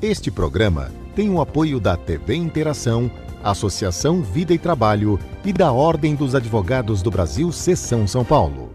Este programa tem o apoio da TV Interação, Associação Vida e Trabalho e da Ordem dos Advogados do Brasil, Seção São Paulo.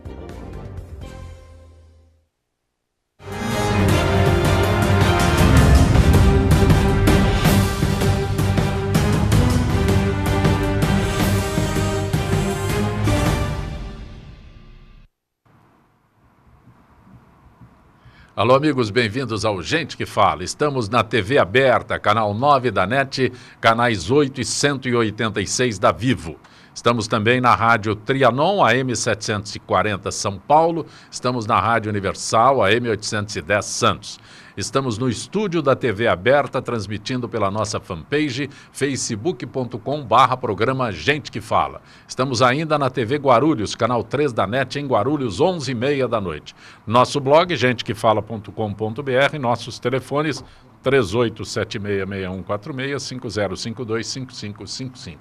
Alô, amigos, bem-vindos ao Gente que Fala. Estamos na TV aberta, canal 9 da NET, canais 8 e 186 da Vivo. Estamos também na Rádio Trianon, AM 740 São Paulo. Estamos na Rádio Universal, AM 810 Santos. Estamos no estúdio da TV aberta, transmitindo pela nossa fanpage, facebook.com/programa Gente que Fala. Estamos ainda na TV Guarulhos, canal 3 da NET, em Guarulhos, 11h30 da noite. Nosso blog, gentequefala.com.br, nossos telefones 38766146, 5052-5555.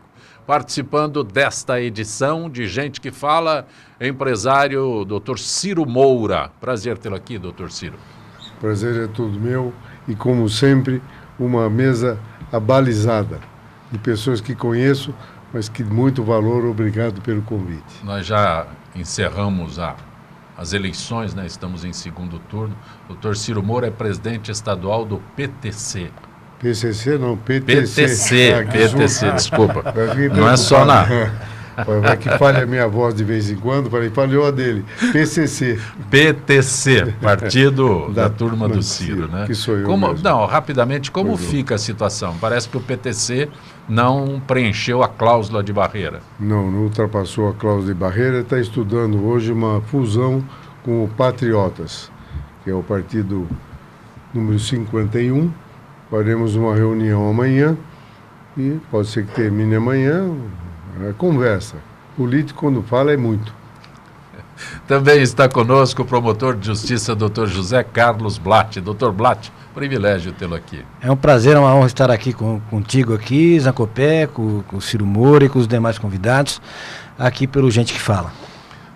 Participando desta edição de Gente que Fala, empresário Dr. Ciro Moura. Prazer tê-lo aqui, Dr. Ciro. Prazer é todo meu e, como sempre, uma mesa abalizada de pessoas que conheço, mas que de muito valor. Obrigado pelo convite. Nós já encerramos as eleições, né? Estamos em segundo turno. O Dr. Ciro Moura é presidente estadual do PTC. PCC não, PTC. PTC, desculpa. Não é só na... Vai que falha a minha voz de vez em quando, falhou a dele. PCC, Partido da Turma do Ciro, né? Que sou eu mesmo. Não, rapidamente, como fica a situação? Parece que o PTC não preencheu a cláusula de barreira. Não ultrapassou a cláusula de barreira. Está estudando hoje uma fusão com o Patriotas, que é o partido número 51. Faremos uma reunião amanhã e pode ser que termine amanhã. Conversa. Político, quando fala, é muito. Também está conosco o promotor de justiça, Dr. José Carlos Blatt. Dr. Blatt, privilégio tê-lo aqui. É um prazer, uma honra estar aqui contigo aqui, Zancopé, com o Ciro Moura e com os demais convidados, aqui pelo Gente que Fala.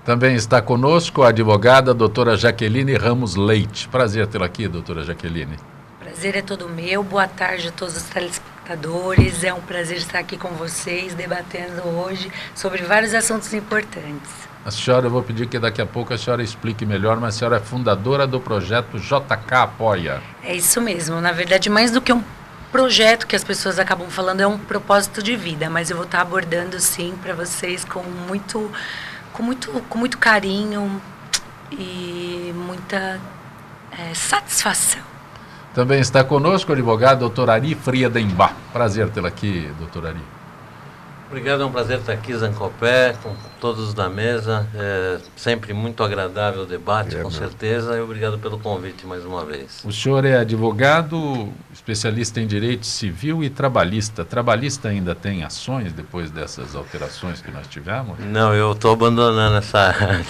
Também está conosco a advogada doutora Jaqueline Ramos Leite. Prazer tê-la aqui, doutora Jaqueline. Prazer é todo meu. Boa tarde a todos os telespectadores. É um prazer estar aqui com vocês, debatendo hoje sobre vários assuntos importantes. A senhora, eu vou pedir que daqui a pouco a senhora explique melhor, mas a senhora é fundadora do projeto JK Apoia. É isso mesmo. Na verdade, mais do que um projeto que as pessoas acabam falando, é um propósito de vida, mas eu vou estar abordando, sim, para vocês com muito carinho e muita satisfação. Também está conosco o advogado doutor Ari Friedenbach. Prazer tê-lo aqui, doutor Ari. Obrigado, é um prazer estar aqui, Zancopé, com todos na mesa. É sempre muito agradável o debate, com certeza, e obrigado pelo convite mais uma vez. O senhor é advogado, especialista em direito civil e trabalhista. Trabalhista ainda tem ações depois dessas alterações que nós tivemos? Não, eu estou abandonando essa área.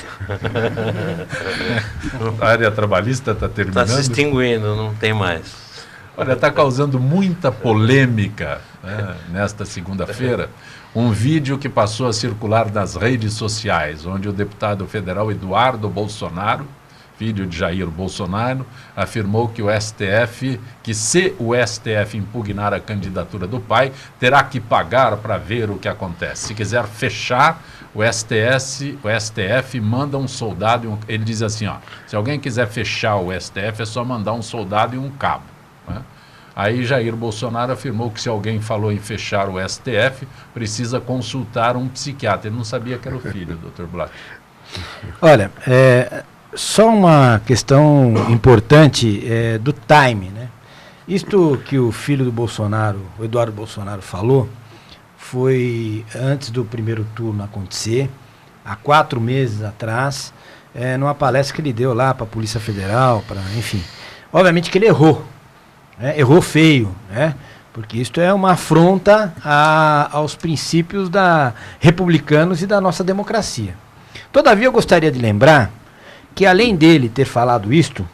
A área trabalhista está terminando? Está se extinguindo, não tem mais. Olha, está causando muita polêmica, né, nesta segunda-feira. Um vídeo que passou a circular nas redes sociais, onde o deputado federal Eduardo Bolsonaro, filho de Jair Bolsonaro, afirmou que se o STF impugnar a candidatura do pai, terá que pagar para ver o que acontece. Se quiser fechar, o STF manda um soldado, ele diz assim, ó, se alguém quiser fechar o STF, é só mandar um soldado e um cabo. Né? Aí Jair Bolsonaro afirmou que se alguém falou em fechar o STF, precisa consultar um psiquiatra. Ele não sabia que era o filho, Dr. Blatt. Olha, só uma questão importante do time, né? Isto que o filho do Bolsonaro, o Eduardo Bolsonaro, falou, foi antes do primeiro turno acontecer, há 4 meses atrás, numa palestra que ele deu lá para a Polícia Federal, enfim. Obviamente que ele errou. Errou feio, né? Porque isto é uma afronta aos princípios republicanos e da nossa democracia. Todavia, eu gostaria de lembrar que, além dele ter falado isto,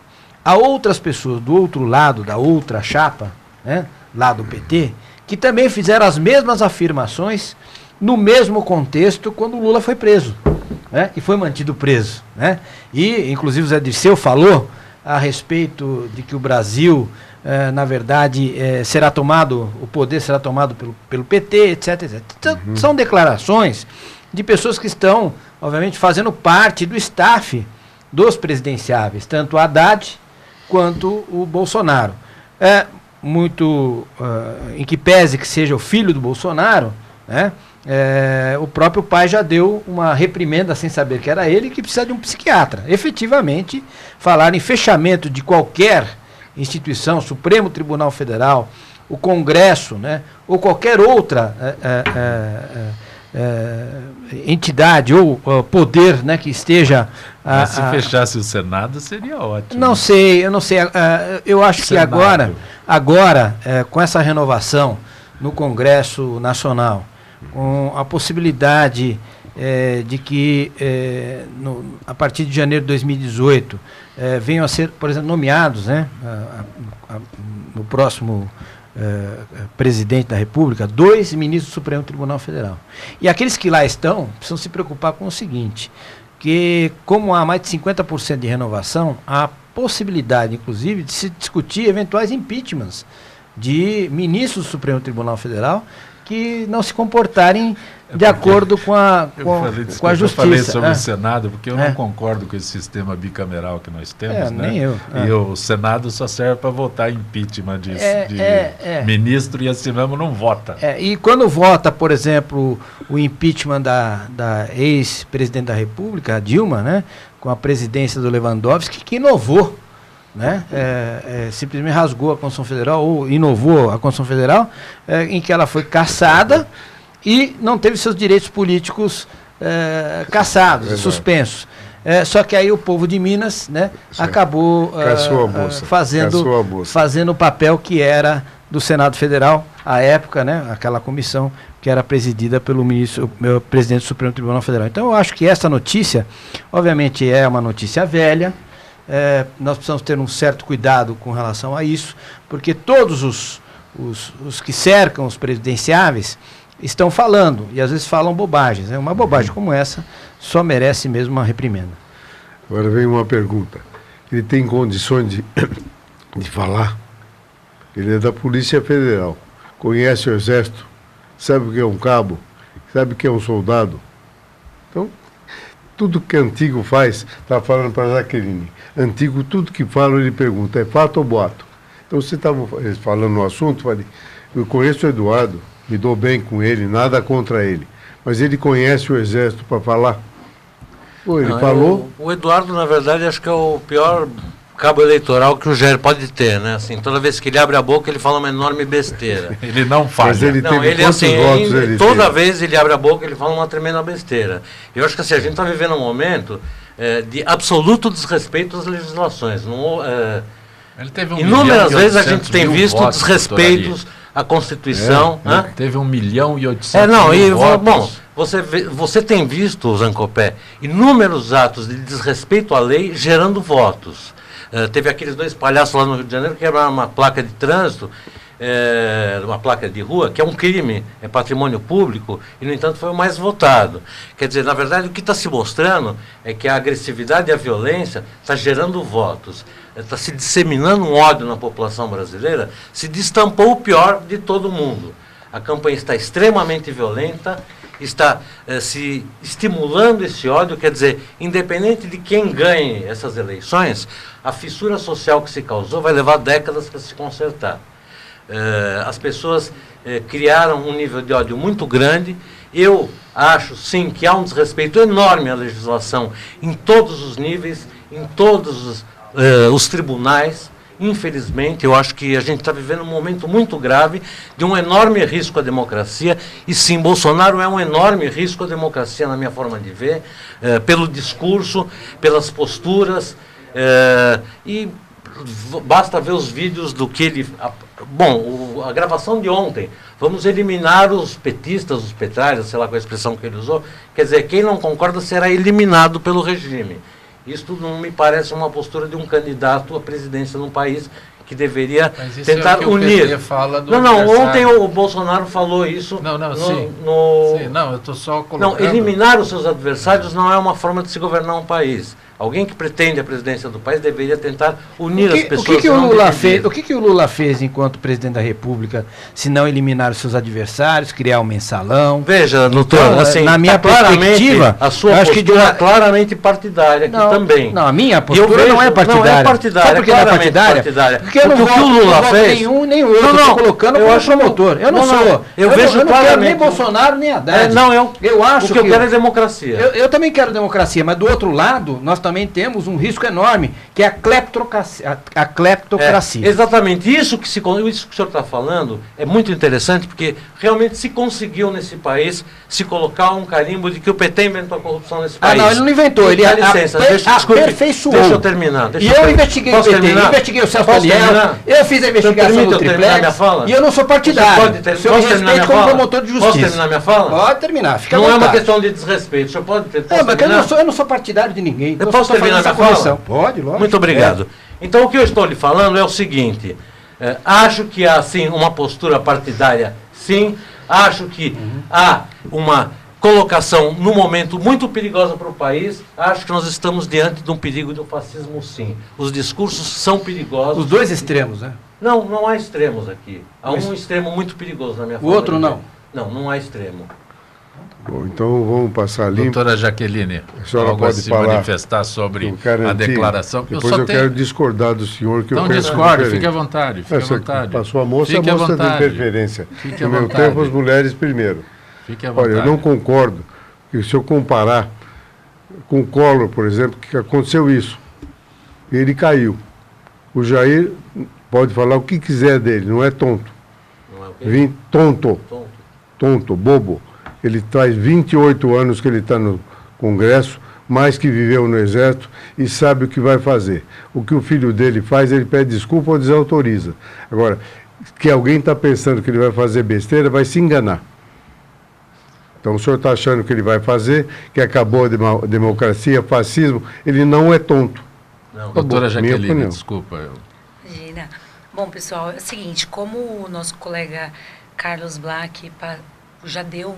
há outras pessoas do outro lado, da outra chapa, né, lá do PT, que também fizeram as mesmas afirmações no mesmo contexto quando o Lula foi preso, né, e foi mantido preso. Né? E, inclusive, o Zé Dirceu falou a respeito de que o Brasil, na verdade, o poder será tomado pelo PT, etc, etc. Então, são declarações de pessoas que estão, obviamente, fazendo parte do staff dos presidenciáveis, tanto o Haddad quanto o Bolsonaro. Em que pese que seja o filho do Bolsonaro, né, o próprio pai já deu uma reprimenda sem saber que era ele, que precisa de um psiquiatra. Efetivamente, falar em fechamento de qualquer instituição, Supremo Tribunal Federal, o Congresso, né, ou qualquer outra entidade ou poder, né, que esteja... Mas se fechasse o Senado, seria ótimo. Não sei, eu não sei. Eu acho que agora com essa renovação no Congresso Nacional, com a possibilidade de que a partir de janeiro de 2018 venham a ser, por exemplo, nomeados, né, no próximo presidente da República, 2 ministros do Supremo Tribunal Federal. E aqueles que lá estão precisam se preocupar com o seguinte, que como há mais de 50% de renovação, há possibilidade, inclusive, de se discutir eventuais impeachments de ministros do Supremo Tribunal Federal que não se comportarem de acordo com a justiça. Eu falei sobre o Senado, porque eu não concordo com esse sistema bicameral que nós temos, né? Nem eu. E o Senado só serve para votar impeachment de ministro e assim mesmo não vota. E quando vota, por exemplo, o impeachment da ex-presidente da República, a Dilma, né, com a presidência do Lewandowski, que inovou, né, simplesmente rasgou a Constituição Federal, ou inovou a Constituição Federal, em que ela foi cassada e não teve seus direitos políticos cassados, suspensos. Só que aí o povo de Minas, né, acabou fazendo o papel que era do Senado Federal, à época, né, aquela comissão que era presidida pelo presidente do Supremo Tribunal Federal. Então eu acho que essa notícia, obviamente, é uma notícia velha. Nós precisamos ter um certo cuidado com relação a isso, porque todos os que cercam os presidenciáveis estão falando, e às vezes falam bobagens. Uma bobagem como essa só merece mesmo uma reprimenda. Agora vem uma pergunta. Ele tem condições de falar? Ele é da Polícia Federal, conhece o Exército, sabe o que é um cabo, sabe o que é um soldado. Então, tudo que Antigo faz, está falando para Jaqueline, Antigo, tudo que fala, ele pergunta, é fato ou boato? Então, você estava falando no assunto, falei, eu conheço o Eduardo, me dou bem com ele, nada contra ele, mas ele conhece o Exército para falar? Pô, ele falou... O Eduardo, na verdade, acho que é o pior cabo eleitoral que o Jair pode ter, né? Assim, toda vez que ele abre a boca, ele fala uma enorme besteira. Ele não fala. Mas ele teve quantos votos ele toda teve? vez ele abre a boca, ele fala uma tremenda besteira. Eu acho que assim, a gente está vivendo um momento de absoluto desrespeito às legislações. Ele teve inúmeras vezes a gente tem visto desrespeitos à Constituição. Teve 1.800.000 votos. Bom, você tem visto, Zancopé, inúmeros atos de desrespeito à lei gerando votos. Teve aqueles 2 palhaços lá no Rio de Janeiro que quebraram uma placa de trânsito, uma placa de rua, que é um crime, é patrimônio público, e, no entanto, foi o mais votado. Quer dizer, na verdade, o que está se mostrando é que a agressividade e a violência está gerando votos, está se disseminando um ódio na população brasileira, se destampou o pior de todo mundo. A campanha está extremamente violenta, está se estimulando esse ódio, quer dizer, independente de quem ganhe essas eleições, a fissura social que se causou vai levar décadas para se consertar. As pessoas criaram um nível de ódio muito grande. Eu acho, sim, que há um desrespeito enorme à legislação em todos os níveis, em todos os tribunais. Infelizmente, eu acho que a gente está vivendo um momento muito grave de um enorme risco à democracia, e sim, Bolsonaro é um enorme risco à democracia, na minha forma de ver, pelo discurso, pelas posturas, e basta ver os vídeos do que ele... Bom, a gravação de ontem, vamos eliminar os petistas, os petralhas, sei lá qual a expressão que ele usou, quer dizer, quem não concorda será eliminado pelo regime. Isso não me parece uma postura de um candidato à presidência num país que deveria tentar unir. O PT fala do ontem o Bolsonaro falou isso. Sim, eu estou só colocando... Não, eliminar os seus adversários não é uma forma de se governar um país. Alguém que pretende a presidência do país deveria tentar unir as pessoas. O que o Lula fez enquanto presidente da República, se não eliminar os seus adversários, criar um mensalão? Veja, doutor, então, assim, na minha perspectiva, a sua postura é claramente partidária aqui também. Não, a minha postura não é partidária. Não é partidária. Sabe por que não é partidária? Porque eu não o que o Lula fez. Nenhum, nem outro. Eu estou colocando como promotor. Eu não sou. Eu vejo não claramente. Quero nem Bolsonaro, nem Haddad. Eu acho que eu quero é democracia. Eu também quero democracia, mas do outro lado, nós também temos um risco enorme, que é a cleptocracia. Exatamente. Isso que o senhor está falando é muito interessante, porque realmente se conseguiu nesse país se colocar um carimbo de que o PT inventou a corrupção nesse país. Não, ele não inventou, ele aperfeiçoou. Deixa eu terminar. Eu investiguei o PT, investiguei o Celso Daniel, eu fiz a investigação do Triplex, e eu não sou partidário. Posso terminar minha fala? Promotor de justiça. Posso terminar minha fala? Pode terminar, fica à vontade. Não é vontade. uma questão de desrespeito. O senhor pode terminar? Mas eu não sou partidário de ninguém. Eu posso terminar minha fala? Pode, lógico. Muito obrigado. Então, o que eu estou lhe falando é o seguinte. Acho que há, sim, uma postura partidária, sim. Acho que há uma colocação, num momento muito perigosa para o país. Acho que nós estamos diante de um perigo do fascismo, sim. Os discursos são perigosos. Os dois extremos, né? Não há extremos aqui. Há um extremo muito perigoso na minha fala. O outro não? Não há extremo. Bom, então vamos passar limpo. Doutora Jaqueline, a senhora algo pode a se falar manifestar sobre a declaração. Depois eu quero discordar do senhor. Que então discorde, fique à vontade. Fique à vontade. Passou a moça, fique a moça tem preferência. Fique no meu tempo, as mulheres primeiro. Fique à vontade. Olha, eu não concordo que se eu comparar com o Collor, por exemplo, que aconteceu isso. Ele caiu. O Jair pode falar o que quiser dele, não é tonto. Não é o quê? Tonto, bobo. Ele traz 28 anos que ele está no Congresso, mais que viveu no Exército e sabe o que vai fazer. O que o filho dele faz, ele pede desculpa ou desautoriza. Agora, que alguém está pensando que ele vai fazer besteira, vai se enganar. Então, o senhor está achando que ele vai fazer, que acabou a democracia, fascismo, ele não é tonto. Não. Doutora Jaqueline, desculpa. Imagina. Bom, pessoal, é o seguinte, como o nosso colega Carlos Black já deu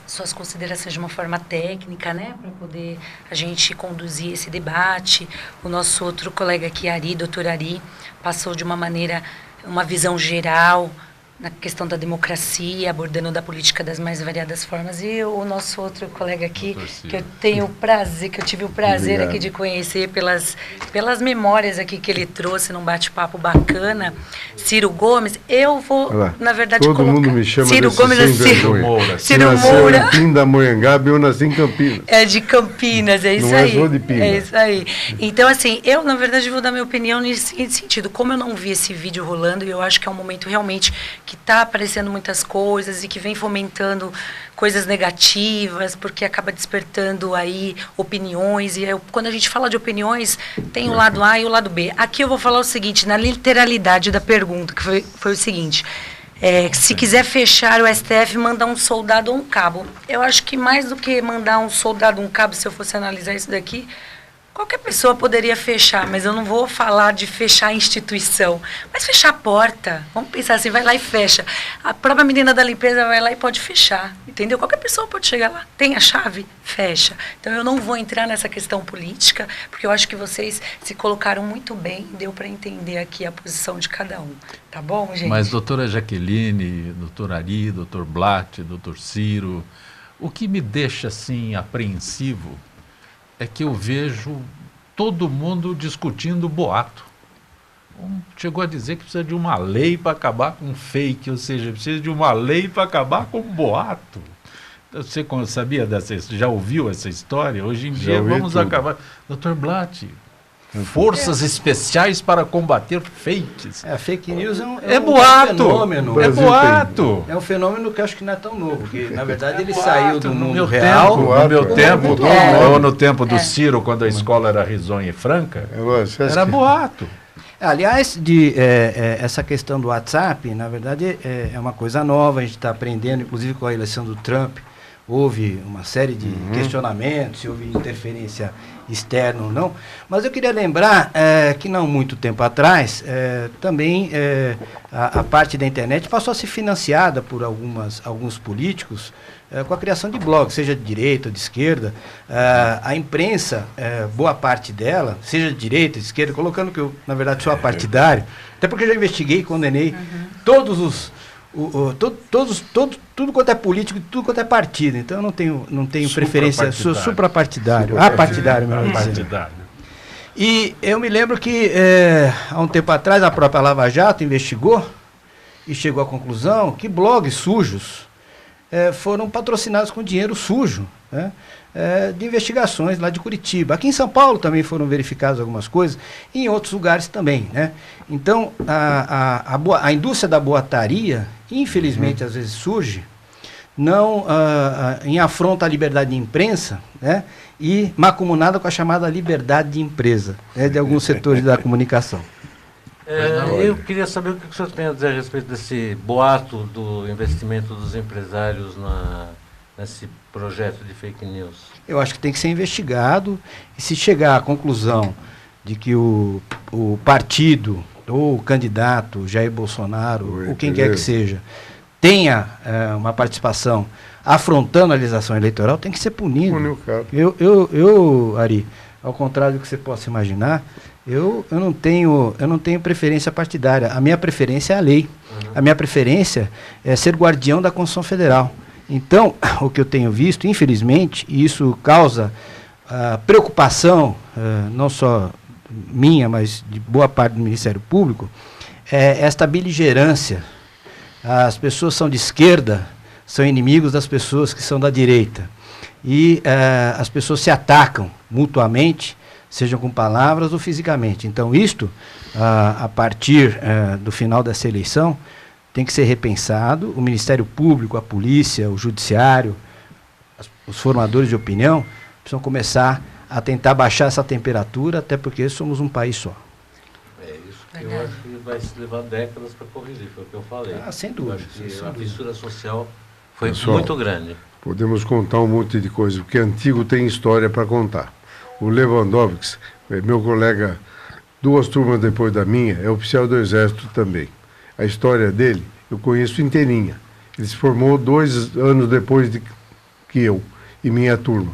suas considerações de uma forma técnica, né, para poder a gente conduzir esse debate. O nosso outro colega aqui, doutor Ari, passou de uma maneira, uma visão geral na questão da democracia, abordando da política das mais variadas formas. E o nosso outro colega aqui, que eu tive o prazer aqui de conhecer pelas memórias aqui que ele trouxe num bate-papo bacana, Ciro Gomes. Eu vou, na verdade, todo mundo me chama Ciro Gomes, Ciro Moura. Em Pindamonhangaba, eu nasci em Campinas. É de Campinas, é isso não aí. Não é de Pina. É isso aí. Então, assim, eu, na verdade, vou dar minha opinião nesse seguinte sentido. Como eu não vi esse vídeo rolando, e eu acho que é um momento realmente que está aparecendo muitas coisas e que vem fomentando coisas negativas, porque acaba despertando aí opiniões. E quando a gente fala de opiniões, tem o lado A e o lado B. Aqui eu vou falar o seguinte, na literalidade da pergunta, que foi o seguinte... se quiser fechar o STF, mandar um soldado ou um cabo. Eu acho que mais do que mandar um soldado ou um cabo, se eu fosse analisar isso daqui, qualquer pessoa poderia fechar, mas eu não vou falar de fechar a instituição, mas fechar a porta. Vamos pensar assim, vai lá e fecha. A própria menina da limpeza vai lá e pode fechar, entendeu? Qualquer pessoa pode chegar lá, tem a chave, fecha. Então eu não vou entrar nessa questão política, porque eu acho que vocês se colocaram muito bem, deu para entender aqui a posição de cada um. Tá bom, gente? Mas doutora Jaqueline, doutor Ari, doutor Blatt, doutor Ciro, o que me deixa assim apreensivo é que eu vejo todo mundo discutindo boato. Chegou a dizer que precisa de uma lei para acabar com fake, ou seja, precisa de uma lei para acabar com boato. Você sabia já ouviu essa história? Hoje em dia vamos acabar. Doutor Blatt, forças especiais para combater fakes. Fake news é boato. Fenômeno. É boato. É um fenômeno que eu acho que não é tão novo, porque na verdade ele saiu do mundo real. No meu tempo, ou no tempo do Ciro, quando a escola era risonha e franca, era boato. Aliás, essa questão do WhatsApp, na verdade, é uma coisa nova, a gente está aprendendo, inclusive com a eleição do Trump. houve uma série de questionamentos, se houve interferência externa ou não, mas eu queria lembrar que não muito tempo atrás, também a parte da internet passou a ser financiada por alguns políticos com a criação de blogs, seja de direita ou de esquerda. A imprensa, boa parte dela, seja de direita ou de esquerda, colocando que eu, na verdade, sou partidário, até porque eu já investiguei e condenei todos tudo quanto é político e tudo quanto é partido. Então eu não tenho preferência, sou suprapartidário. Apartidário, melhor dizendo. E eu me lembro que há um tempo atrás a própria Lava Jato investigou e chegou à conclusão que blogs sujos foram patrocinados com dinheiro sujo, né? De investigações lá de Curitiba. Aqui em São Paulo também foram verificadas algumas coisas, e em outros lugares também, né? Então, a indústria da boataria, infelizmente, às vezes surge não em afronta à liberdade de imprensa, né? E macumunada com a chamada liberdade de empresa, de alguns setores da comunicação. Eu queria saber o que o senhor tem a dizer a respeito desse boato do investimento dos empresários nesse projeto de fake news. Eu acho que tem que ser investigado, e se chegar à conclusão de que o partido ou o candidato Jair Bolsonaro, ou quem quer que seja, tenha uma participação afrontando a legislação eleitoral, tem que ser punido. Eu, Ari, ao contrário do que você possa imaginar, eu não tenho preferência partidária. A minha preferência é a lei. A minha preferência é ser guardião da Constituição Federal. Então, o que eu tenho visto, infelizmente, e isso causa preocupação, não só minha, mas de boa parte do Ministério Público, é esta beligerância. As pessoas são de esquerda, são inimigos das pessoas que são da direita. E as pessoas se atacam mutuamente, sejam com palavras ou fisicamente. Então, isto, a partir do final dessa eleição, tem que ser repensado. O Ministério Público, a polícia, o judiciário, os formadores de opinião precisam começar a tentar baixar essa temperatura, até porque somos um país só. É isso que eu acho que vai se levar décadas para corrigir, foi o que eu falei. Sem dúvida. Eu acho que a fissura social foi muito grande. Podemos contar um monte de coisa, porque antigo tem história para contar. O Lewandowski, meu colega, 2 turmas depois da minha, é oficial do Exército também. A história dele eu conheço inteirinha. Ele se formou 2 anos depois que eu, e minha turma.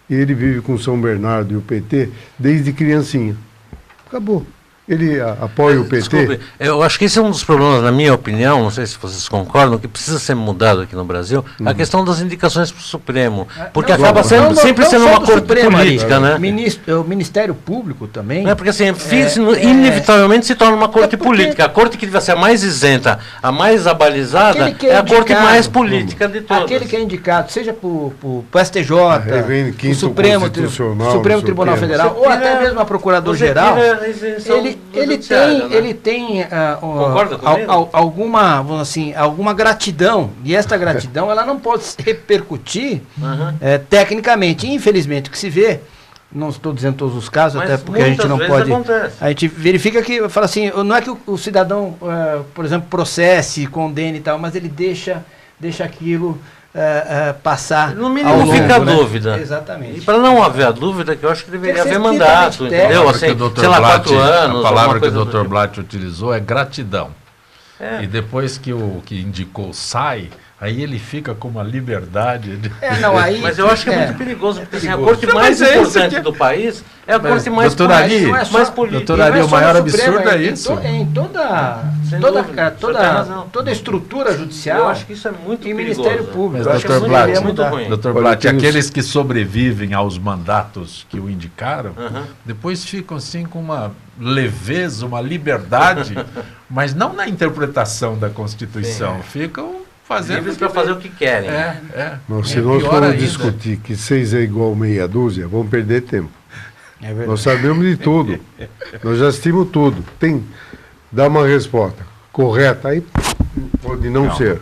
E ele vive com São Bernardo e o PT desde criancinha. Acabou. Ele apoia o PT. Desculpe, eu acho que esse é um dos problemas, na minha opinião, não sei se vocês concordam, que precisa ser mudado aqui no Brasil, a questão das indicações para o Supremo. Porque acaba sempre sendo uma corte política, né? O Ministério Público também. Porque assim, inevitavelmente se torna uma corte política. A corte que devia ser a mais isenta, a mais abalizada, é a corte mais política de todas. Aquele que é indicado, seja para o STJ, o Supremo Tribunal Federal, ou até mesmo a Procurador-Geral, ele tem alguma gratidão, e esta gratidão ela não pode repercutir tecnicamente. Infelizmente, o que se vê, não estou dizendo todos os casos, até porque a gente não pode. A gente verifica que, fala assim, não é que o cidadão, por exemplo, processe, condene e tal, mas ele deixa aquilo passar. No mínimo fica a dúvida. Exatamente. E para não haver a dúvida, que eu acho que deveria haver mandato, entendeu? Assim, sei lá, 4 anos. A palavra que o Dr. Blatt utilizou é gratidão. E depois que o que indicou sai, aí ele fica com uma liberdade. Mas eu acho que é muito perigoso, porque assim, a corte mais importante do país é a corte mais política. Doutor Ari, o maior absurdo é isso. Em toda a estrutura judicial. Eu acho que isso é muito perigoso. E Ministério Público. Dr. Blatt, aqueles que sobrevivem aos mandatos que o indicaram, depois ficam assim com uma leveza, uma liberdade, mas não na interpretação da Constituição. Ficam livres para fazer o que querem. Se nós formos discutir que 6 é igual a meia dúzia, vamos perder tempo. Nós sabemos de tudo. Nós já assistimos tudo. Dá uma resposta correta, aí pode não ser.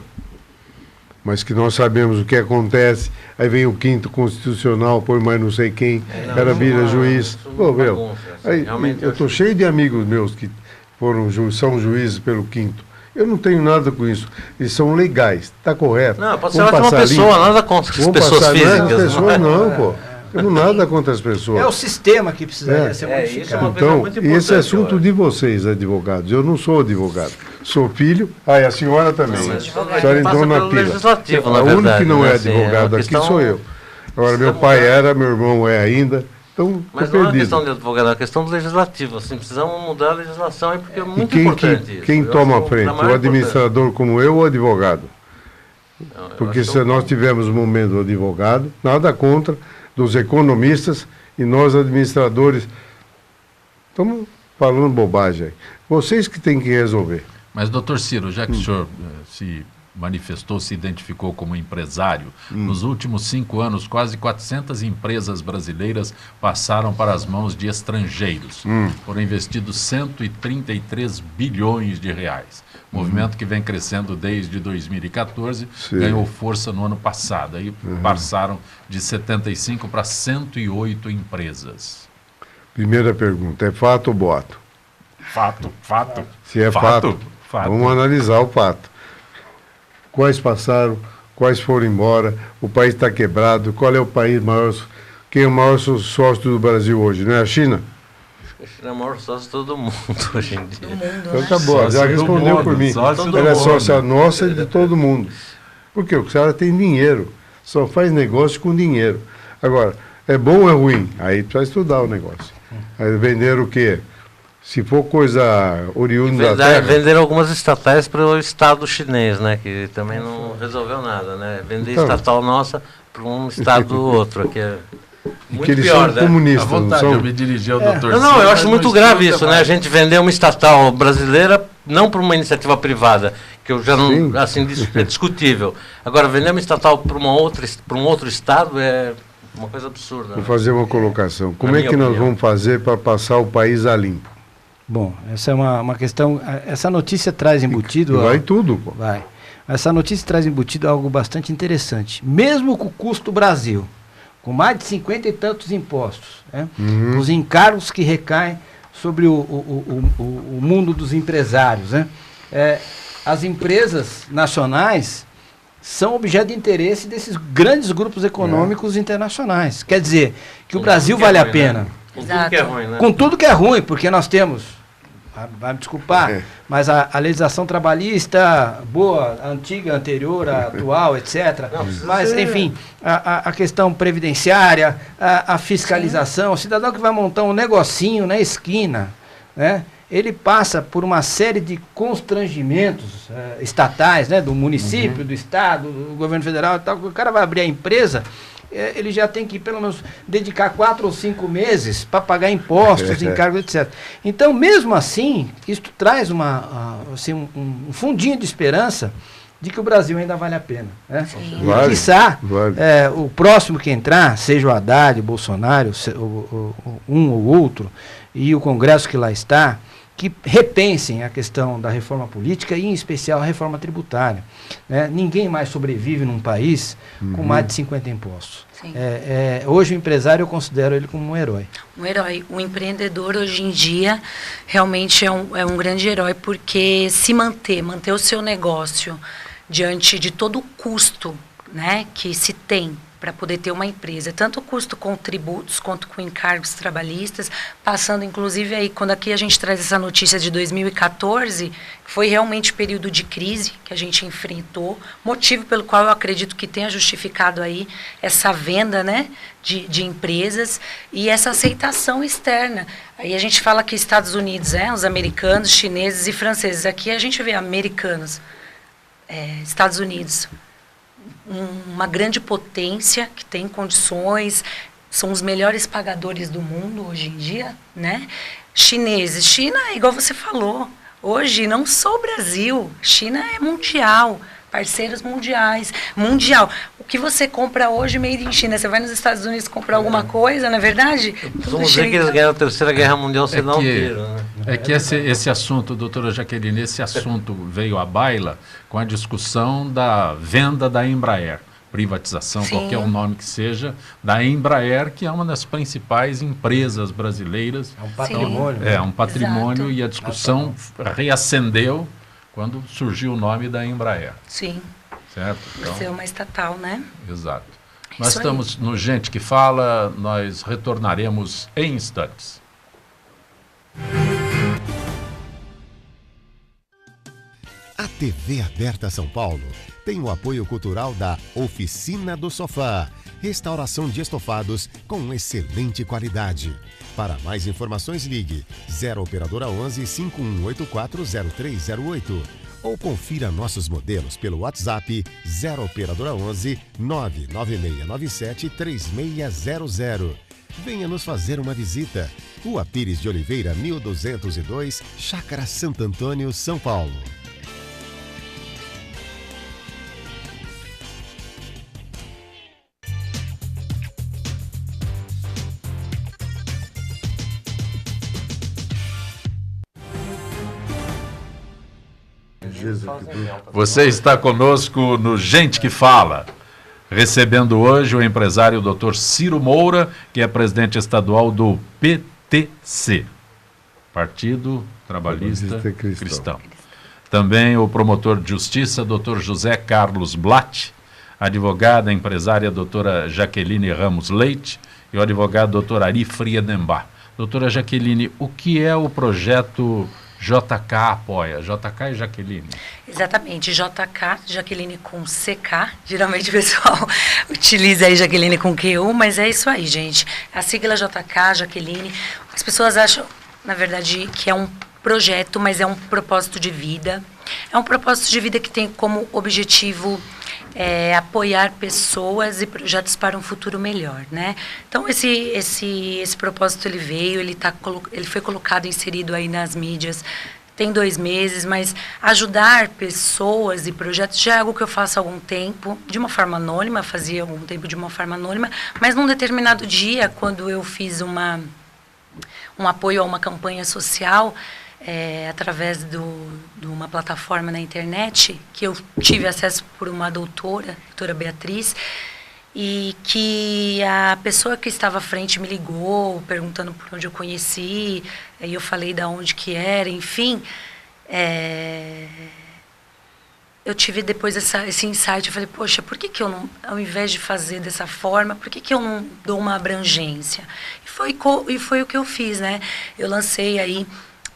Mas que nós sabemos o que acontece, aí vem o 5º constitucional, põe mais não sei quem, o cara vira juiz. Eu estou cheio de amigos meus que são juízes pelo 5º. Eu não tenho nada com isso. Eles são legais, está correto. Não, pode ser uma pessoa, nada contra as pessoas físicas. Não, as pessoas não, pô. Eu não nada contra as pessoas. É o sistema que precisaria ser modificado. Isso é uma então, muito importante, esse assunto de vocês, advogados. Eu não sou advogado. Sou filho. Ah, e a senhora também. Não, A mas senhora entrou na pila. Legislativo, O na único verdade, que não né? é Assim, advogado aqui sou eu. Agora, meu pai era, meu irmão é ainda. Então, mas não é uma questão de advogado, é uma questão do legislativo. Assim, precisamos mudar a legislação aí, porque é muito importante isso. Quem toma a frente? O administrador como eu ou o advogado? Porque se nós tivermos um momento do advogado, nada contra, dos economistas, e nós administradores estamos falando bobagem aí. Vocês que têm que resolver. Mas, doutor Ciro, já que o senhor se manifestou, se identificou como empresário, nos últimos 5 anos, quase 400 empresas brasileiras passaram para as mãos de estrangeiros. Foram investidos 133 bilhões de reais. Movimento que vem crescendo desde 2014, ganhou força no ano passado. Aí passaram de 75 para 108 empresas. Primeira pergunta, é fato ou boato? Fato. Se é fato, vamos analisar o fato. Quais passaram, quais foram embora, o país está quebrado, qual é o país maior, quem é o maior sócio do Brasil hoje, não é a China? A China é o maior sócio de todo mundo hoje em dia. Então tá bom, já respondeu por mim. Ela é sócia nossa e de todo mundo. Por quê? Porque a senhora tem dinheiro, só faz negócio com dinheiro. Agora, é bom ou é ruim? Aí precisa estudar o negócio. Aí vender o quê? Se for coisa oriunda da terra... Venderam algumas estatais para o Estado chinês, né? Que também não resolveu nada, né? Vender então, estatal nossa para um Estado do outro, que é muito que eles pior, são comunistas. À vontade, não são... eu me dirigi ao doutor Ciro. Não, eu acho muito grave isso, né? A gente vender uma estatal brasileira não para uma iniciativa privada, que eu já não... Assim, é discutível. Agora, vender uma estatal para um outro Estado é uma coisa absurda. Vou né? fazer uma colocação. Como é que nós vamos fazer para passar o país a limpo? Bom, essa é uma questão. Essa notícia traz embutido. Vai tudo, pô. Vai. Essa notícia traz embutido algo bastante interessante. Mesmo com o custo Brasil, com mais de 50 e tantos impostos, né? Os encargos que recaem sobre o mundo dos empresários, né? As empresas nacionais são objeto de interesse desses grandes grupos econômicos internacionais. Quer dizer, que o Brasil vale a pena. Né? Com tudo que é ruim, né? Com tudo que é ruim, porque nós temos, vai me desculpar, mas a legislação trabalhista boa, antiga, anterior, a atual, etc. Mas, enfim, a questão previdenciária, a fiscalização, o cidadão que vai montar um negocinho na esquina, né? Ele passa por uma série de constrangimentos estatais, né? Do município, do estado, do governo federal e tal. O cara vai abrir a empresa, ele já tem que, pelo menos, dedicar 4 ou 5 meses para pagar impostos, encargos, etc. Então, mesmo assim, isso traz assim, um fundinho de esperança de que o Brasil ainda vale a pena. Né? E, quiçá, o próximo que entrar, seja o Haddad, o Bolsonaro, um ou outro, e o Congresso que lá está, que repensem a questão da reforma política e, em especial, a reforma tributária. Né? Ninguém mais sobrevive num país com mais de 50 impostos. Hoje o empresário, eu considero ele como um herói. Um herói. O empreendedor, hoje em dia, realmente é um grande herói, porque se manter o seu negócio diante de todo o custo, né, que se tem para poder ter uma empresa, tanto o custo com tributos quanto com encargos trabalhistas, passando inclusive aí, quando aqui a gente traz essa notícia de 2014, foi realmente período de crise que a gente enfrentou, motivo pelo qual eu acredito que tenha justificado aí essa venda, né, de empresas e essa aceitação externa. Aí a gente fala que Estados Unidos, os americanos, chineses e franceses, aqui a gente vê americanos, Estados Unidos, uma grande potência que tem condições, são os melhores pagadores do mundo hoje em dia, né? Chineses, China, igual você falou, hoje não só o Brasil, China é mundial, parceiros mundiais, mundial. O que você compra hoje made in China, você vai nos Estados Unidos comprar alguma coisa, não é verdade? Vamos dizer que eles ganharam a Terceira Guerra Mundial sem dar um tiro, né? É que esse assunto, doutora Jaqueline, esse assunto veio à baila com a discussão da venda da Embraer, privatização, Sim. qualquer o nome que seja, da Embraer, que é uma das principais empresas brasileiras. É um patrimônio. É um patrimônio. Exato. E a discussão reacendeu quando surgiu o nome da Embraer. Sim. Certo? Então, Por ser uma estatal, né? exato. Isso Nós estamos no Gente que Fala, nós retornaremos em instantes. A TV Aberta São Paulo tem o apoio cultural da Oficina do Sofá, restauração de estofados com excelente qualidade. Para mais informações, ligue 0 Operadora 11 5184 0308 ou confira nossos modelos pelo WhatsApp 0 Operadora 11 99697 3600. Venha nos fazer uma visita. Rua Pires de Oliveira, 1202, Chácara Santo Antônio, São Paulo. Você está conosco no Gente que Fala, recebendo hoje o empresário Dr. Ciro Moura, que é presidente estadual do PTC, Partido Trabalhista Cristão. Também o promotor de justiça, Dr. José Carlos Blatt, a advogada empresária doutora Jaqueline Ramos Leite e o advogado Dr. Ari Friedenbach. Doutora Jaqueline, o que é o projeto JK Apoia? JK e Jaqueline. Exatamente, JK, Jaqueline com CK, geralmente o pessoal utiliza aí Jaqueline com QU, mas é isso aí, gente. A sigla JK, Jaqueline, as pessoas acham, na verdade, que é um projeto, mas é um propósito de vida. É um propósito de vida que tem como objetivo apoiar pessoas e projetos para um futuro melhor, né? Então, esse propósito, ele veio, ele foi colocado, inserido aí nas mídias, tem 2 meses, mas ajudar pessoas e projetos já é algo que eu faço há algum tempo, de uma forma anônima, fazia algum tempo de uma forma anônima, mas num determinado dia, quando eu fiz um apoio a uma campanha social, através de uma plataforma na internet, que eu tive acesso por uma doutora Beatriz, e que a pessoa que estava à frente me ligou, perguntando por onde eu conheci, aí eu falei de onde que era, enfim. Eu tive depois esse insight, eu falei, poxa, por que eu não, ao invés de fazer dessa forma, por que eu não dou uma abrangência? E foi o que eu fiz, né? Eu lancei aí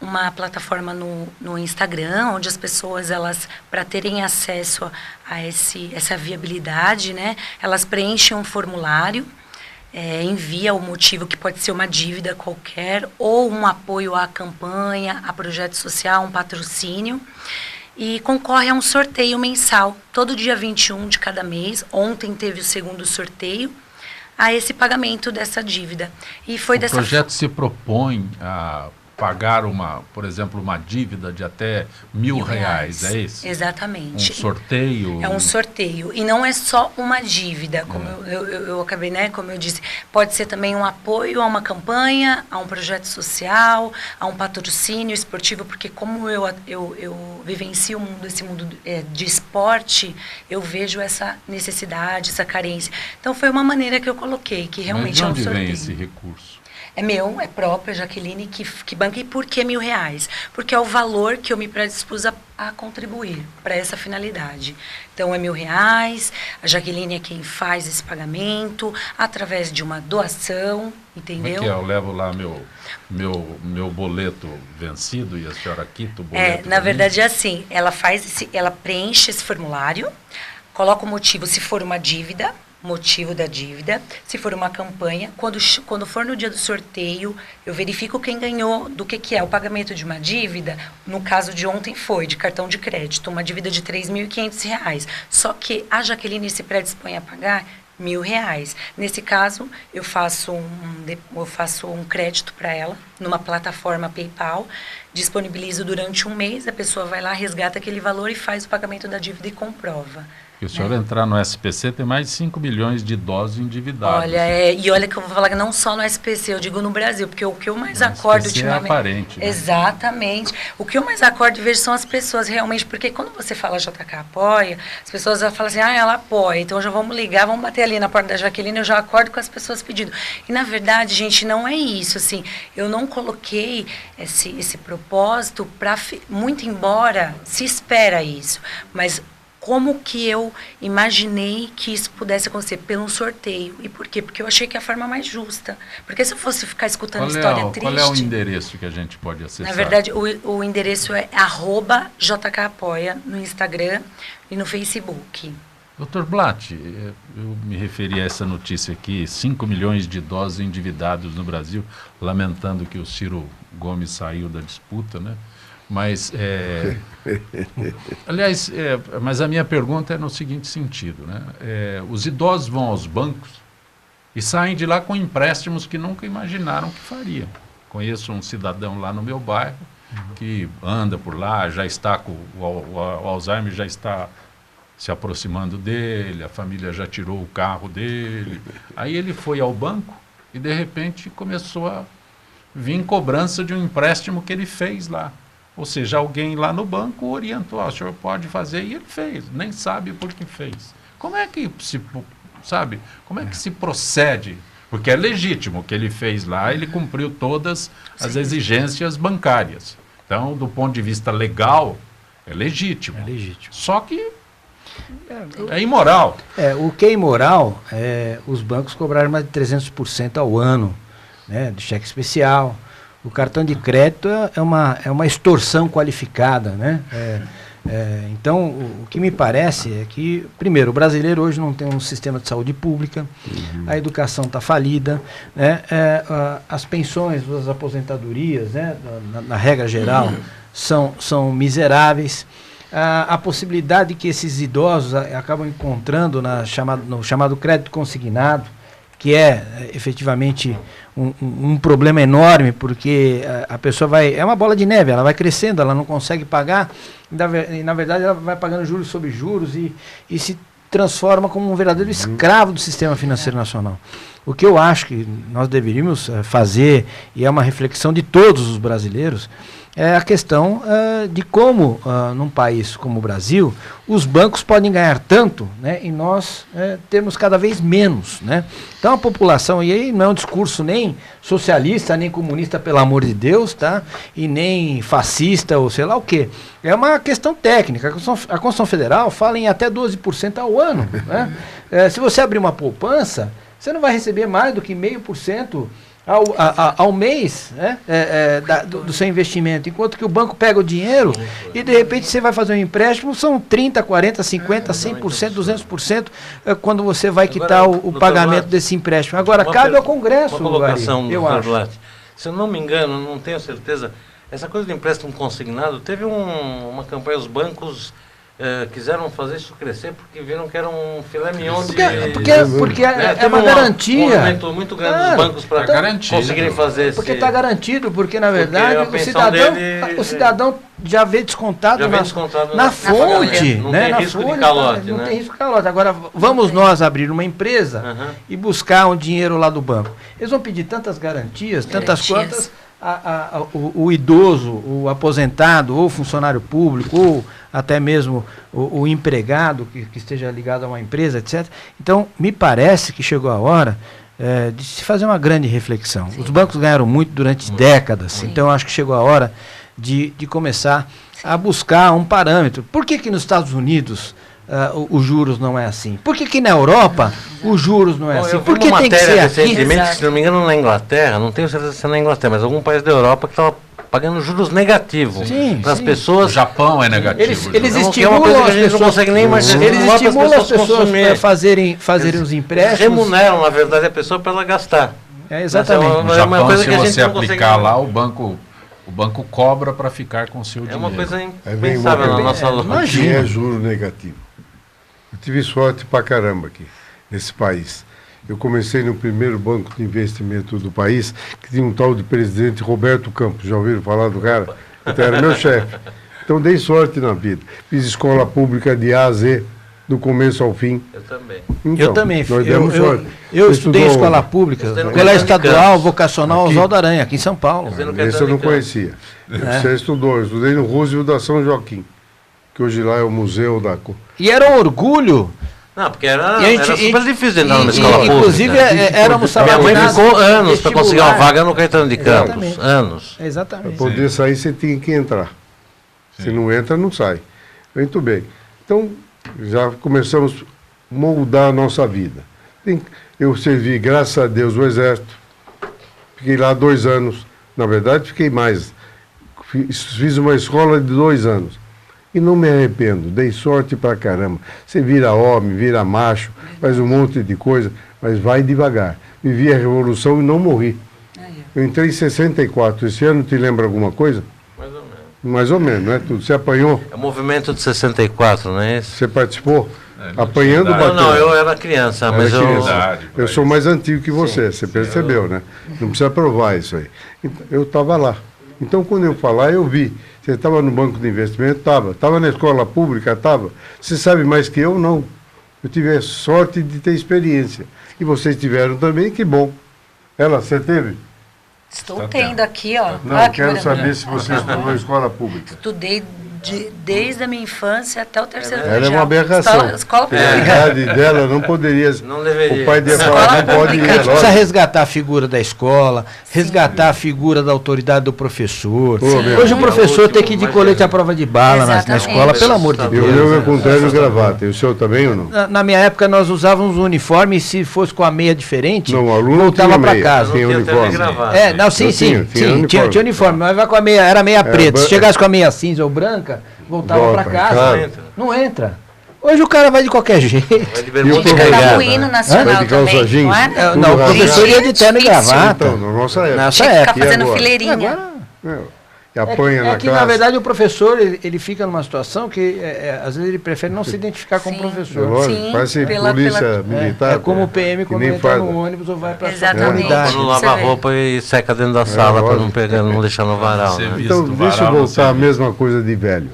uma plataforma no Instagram, onde as pessoas, elas, para terem acesso a essa viabilidade, né, elas preenchem um formulário, envia o motivo, que pode ser uma dívida qualquer, ou um apoio à campanha, a projeto social, um patrocínio, e concorre a um sorteio mensal, todo dia 21 de cada mês. Ontem teve o 2º sorteio, a esse pagamento dessa dívida. E foi o projeto se propõe a pagar por exemplo, uma dívida de até R$1.000, é isso? Exatamente. Um sorteio? É um sorteio. E não é só uma dívida, como eu acabei, né? Como eu disse, pode ser também um apoio a uma campanha, a um projeto social, a um patrocínio esportivo, porque como eu vivencio esse mundo de esporte, eu vejo essa necessidade, essa carência. Então foi uma maneira que eu coloquei, que realmente é um sorteio. Mas de onde vem esse recurso? É meu, é próprio, a Jaqueline que banca. E por que R$1.000? Porque é o valor que eu me predispus a contribuir para essa finalidade. Então, é R$1.000, a Jaqueline é quem faz esse pagamento, através de uma doação, entendeu? Como é que eu levo lá meu boleto vencido e a senhora quita o boleto? Na verdade é assim, ela preenche esse formulário, coloca o motivo, se for uma dívida, motivo da dívida, se for uma campanha, quando for no dia do sorteio, eu verifico quem ganhou, do que é o pagamento de uma dívida. No caso de ontem foi de cartão de crédito, uma dívida de R$3.500, só que a Jaqueline se predispõe a pagar R$1.000. Nesse caso, eu faço um crédito para ela, numa plataforma PayPal, disponibilizo durante 1 mês, a pessoa vai lá, resgata aquele valor e faz o pagamento da dívida e comprova. Porque o senhor entrar no SPC tem mais de 5 milhões de idosos endividados. Olha, e olha que eu vou falar que não só no SPC, eu digo no Brasil, porque o que eu mais acordo ultimamente... É aparente, né? Exatamente. O que eu mais acordo e vejo são as pessoas realmente, porque quando você fala JK apoia, as pessoas falam assim, ela apoia, então já vamos ligar, vamos bater ali na porta da Jaqueline, eu já acordo com as pessoas pedindo. E na verdade, gente, não é isso, assim, eu não coloquei esse propósito para, muito embora se espera isso, mas... Como que eu imaginei que isso pudesse acontecer? Pelo sorteio. E por quê? Porque eu achei que é a forma mais justa. Porque se eu fosse ficar escutando história triste... Qual é o endereço que a gente pode acessar? Na verdade, o endereço é @JKapoia no Instagram e no Facebook. Dr. Blatt, eu me referi a essa notícia aqui, 5 milhões de idosos endividados no Brasil, lamentando que o Ciro Gomes saiu da disputa, né? Mas, aliás, mas a minha pergunta é no seguinte sentido, né? Os idosos vão aos bancos e saem de lá com empréstimos que nunca imaginaram que fariam. Conheço um cidadão lá no meu bairro que anda por lá, já está com o Alzheimer, já está se aproximando dele, a família já tirou o carro dele. Aí ele foi ao banco e, de repente, começou a vir cobrança de um empréstimo que ele fez lá. Ou seja, alguém lá no banco orientou, o senhor pode fazer, e ele fez, nem sabe por que fez. Como é que se procede? Porque é legítimo o que ele fez lá, ele cumpriu todas as exigências bancárias. Então, do ponto de vista legal, é legítimo. É legítimo. Só que é imoral. O que é imoral é os bancos cobrarem mais de 300% ao ano, né, de cheque especial. O cartão de crédito é uma extorsão qualificada, né? Então, o que me parece é que, primeiro, o brasileiro hoje não tem um sistema de saúde pública, a educação está falida, né? As pensões, as aposentadorias, né, na regra geral, são miseráveis. A possibilidade que esses idosos acabam encontrando no chamado crédito consignado, que é efetivamente um problema enorme, porque a pessoa vai... É uma bola de neve, ela vai crescendo, ela não consegue pagar, e na verdade ela vai pagando juros sobre juros e se transforma como um verdadeiro escravo do sistema financeiro nacional. O que eu acho que nós deveríamos fazer, e é uma reflexão de todos os brasileiros, é a questão de como, num país como o Brasil, os bancos podem ganhar tanto, né, e nós temos cada vez menos, né? Então a população, e aí não é um discurso nem socialista, nem comunista, pelo amor de Deus, tá? E nem fascista ou sei lá o quê. É uma questão técnica. A Constituição Federal fala em até 12% ao ano, né? Se você abrir uma poupança, você não vai receber mais do que 0,5% ao mês, né, do seu investimento, enquanto que o banco pega o dinheiro e de repente você vai fazer um empréstimo, são 30%, 40%, 50%, 100%, 200% quando você vai quitar o pagamento desse empréstimo. Agora, cabe ao Congresso, uma colocação, eu acho. Blatt. Se eu não me engano, não tenho certeza, essa coisa de empréstimo consignado, teve uma campanha, os bancos quiseram fazer isso crescer porque viram que era um filé mignon porque é uma garantia. Um movimento muito grande dos bancos para conseguirem fazer isso. Porque está garantido, porque na verdade o cidadão já vê descontado na fonte. Não tem risco de calote. Não tem risco de calote. Agora, vamos nós abrir uma empresa e buscar um dinheiro lá do banco. Eles vão pedir tantas garantias, tantas quantas o idoso, o aposentado, ou funcionário público, ou até mesmo o empregado que esteja ligado a uma empresa, etc. Então, me parece que chegou a hora de se fazer uma grande reflexão. Sim. Os bancos ganharam muito durante décadas, então acho que chegou a hora de começar a buscar um parâmetro. Por que nos Estados Unidos os juros não é assim? Por que na Europa os juros não é assim? Por que tem que ser aqui? Recentemente, se não me engano, na Inglaterra, não tenho certeza se é na Inglaterra, mas algum país da Europa que estava pagando juros negativos para as pessoas. O Japão é negativo. Eles estimulam as pessoas, não consegue nem imaginar. Eles estimulam as pessoas para fazerem os empréstimos. Remuneram, na verdade, a pessoa para ela gastar. Exatamente. No Japão, se você aplicar lá, o banco cobra para ficar com o seu dinheiro. É uma coisa impensável na nossa lógica. Aqui é juro negativo. Eu tive sorte pra caramba aqui, nesse país. Eu comecei no primeiro banco de investimento do país, que tinha um tal de presidente Roberto Campos. Já ouviram falar do cara? Então era meu chefe. Então dei sorte na vida. Fiz escola pública de A a Z, do começo ao fim. Eu também. Então, Eu também. Nós demos sorte. Eu estudei em estudou escola onde? pública, Eu estudei no colégio Caetano de estadual, Campos. vocacional Aqui? Oswaldo Aranha, aqui em São Paulo. Eu estudei no Esse eu Caetano não de Campos. conhecia. Você estudou, eu estudei no Roosevelt da São Joaquim, que hoje lá é o museu da... E era um orgulho. Não, porque era, E a gente- era super difícil de entrar e- numa e- escola pública. Inclusive, éramos Minha mãe sabados ficou anos para conseguir uma vestibular. vaga no Caetano de Campos. Exatamente. Anos. Para Exatamente. poder sair, você tinha que entrar. Se não entra, não sai. Muito bem. Então, já começamos a moldar a nossa vida. Eu servi, graças a Deus, o Exército. Fiquei lá 2 anos. Na verdade, fiquei mais. Fiz uma escola de 2 anos. E não me arrependo. Dei sorte pra caramba. Você vira homem, vira macho, faz um monte de coisa, mas vai devagar. Vivi a Revolução e não morri. Eu entrei em 64. Esse ano te lembra alguma coisa? Mais ou menos. Mais ou menos, não é tudo. Você apanhou? É o movimento de 64, não é esse? Você participou? não Apanhando, tinha batendo? Não, eu era criança, Era mas criança. eu... Verdade, Eu sou mais antigo que você, você percebeu, né? Não precisa provar isso aí. Então, eu estava lá. Então, quando eu falar, eu vi. Você estava no banco de investimento? Estava. Estava na escola pública? Estava. Você sabe mais que eu? Não. Eu tive a sorte de ter experiência. E vocês tiveram também, que bom. Ela, você teve? Estou tendo aqui, ó. Não, Ah, que quero maravilha. saber se você estudou na escola pública. Estudei desde a minha infância até o terceiro Ela é colegial. uma aberração. Escola Pela pública. idade dela, não poderia. Não deveria. O pai dele Escola falar, não pode ir. pública. A gente precisa lógico. resgatar a figura da escola, resgatar a figura da autoridade do professor. Ô, meu. Hoje o professor tem que ir de Mas colete à prova de bala na Exatamente. escola, pelo amor de E o Deus. meu é com terno e gravata. E o seu também ou não? Na minha época nós usávamos o uniforme e se fosse com a meia diferente, Não, o aluno voltava tinha para meia. casa. Tinha Não tinha uniforme. TV gravata. É, não, sim, Eu sim, tinha tinha uniforme, mas vai com a meia, era meia preta. Se ba- chegasse com a meia cinza ou branca, voltava Volta, para casa. claro. Não entra. Hoje o cara vai de qualquer jeito. Vai de E bermuda o Tem que professor? cantar o regata, hino né? nacional Vai de calça também, jeans? não é? Tudo Não, o rasgado. professor ia de terno e Difícil. gravata. Então, na nossa época. Nossa Tinha que ficar época. fazendo agora? fileirinha. Agora, E apanha na que, classe. na verdade, o professor, ele fica numa situação que, às vezes, ele prefere não se identificar com o Sim. É professor. lógico, Sim, parece pela- polícia militar. É como o PM que quando nem entra farda. no ônibus ou vai para a Exatamente. unidade. Quando Você lava a vê. roupa e seca dentro da sala para não lógico. pegar, não deixar no varal. Você Né? viu? Então, Visto deixa eu varal no voltar à serviço. mesma coisa de velho.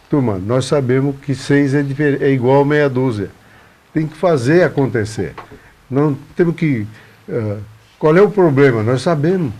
Turma, nós sabemos que 6 é igual a meia dúzia. Tem que fazer acontecer. Não temos que... qual é o problema? Nós sabemos.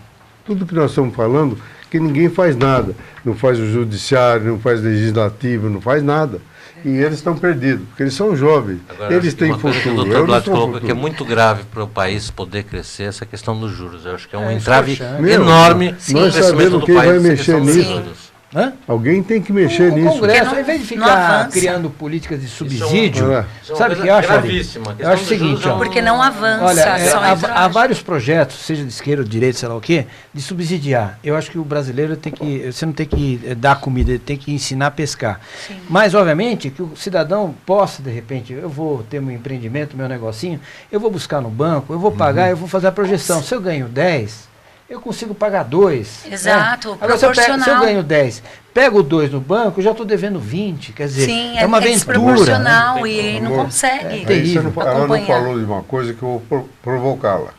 Tudo que nós estamos falando, que ninguém faz nada. Não faz o judiciário, não faz o legislativo, não faz nada. E eles estão perdidos, porque eles são jovens. Agora, Eles acho que têm uma coisa que futuro. o Dr. Eu não Blatt sou colocou que é futuro. muito grave para o país poder crescer essa questão dos juros. Eu acho que é um É entrave esforçante. Meu, enorme nós no crescimento sabemos do quem país. vai essa mexer questão dos nisso. juros. Hã? Alguém tem que mexer O nisso. Congresso, Porque ao invés de não ficar avança. criando políticas de Isso é um- subsídio, Olha lá. Isso é uma sabe o coisa que eu acho, Ari? gravíssima. A Eu questão acho o dos juros seguinte, é ó, um- Porque não avança, olha, só há entra. vários projetos, seja de esquerda, de direita, sei lá o quê, de subsidiar. Eu acho que o brasileiro tem que, você não tem que dar comida, ele tem que ensinar a pescar. Sim. Mas, obviamente, que o cidadão possa, de repente, eu vou ter meu empreendimento, meu negocinho, eu vou buscar no banco, eu vou pagar, eu vou fazer a projeção. Se eu ganho 10, eu consigo pagar 2. Exato, Agora, se eu proporcional. ganho 10, pego 2 no banco, eu já estou devendo 20. Quer dizer, Sim, é uma aventura. desproporcional né? e não Amor, consegue. Aí terrível. ela não acompanhar. falou de uma coisa que eu vou provocá-la.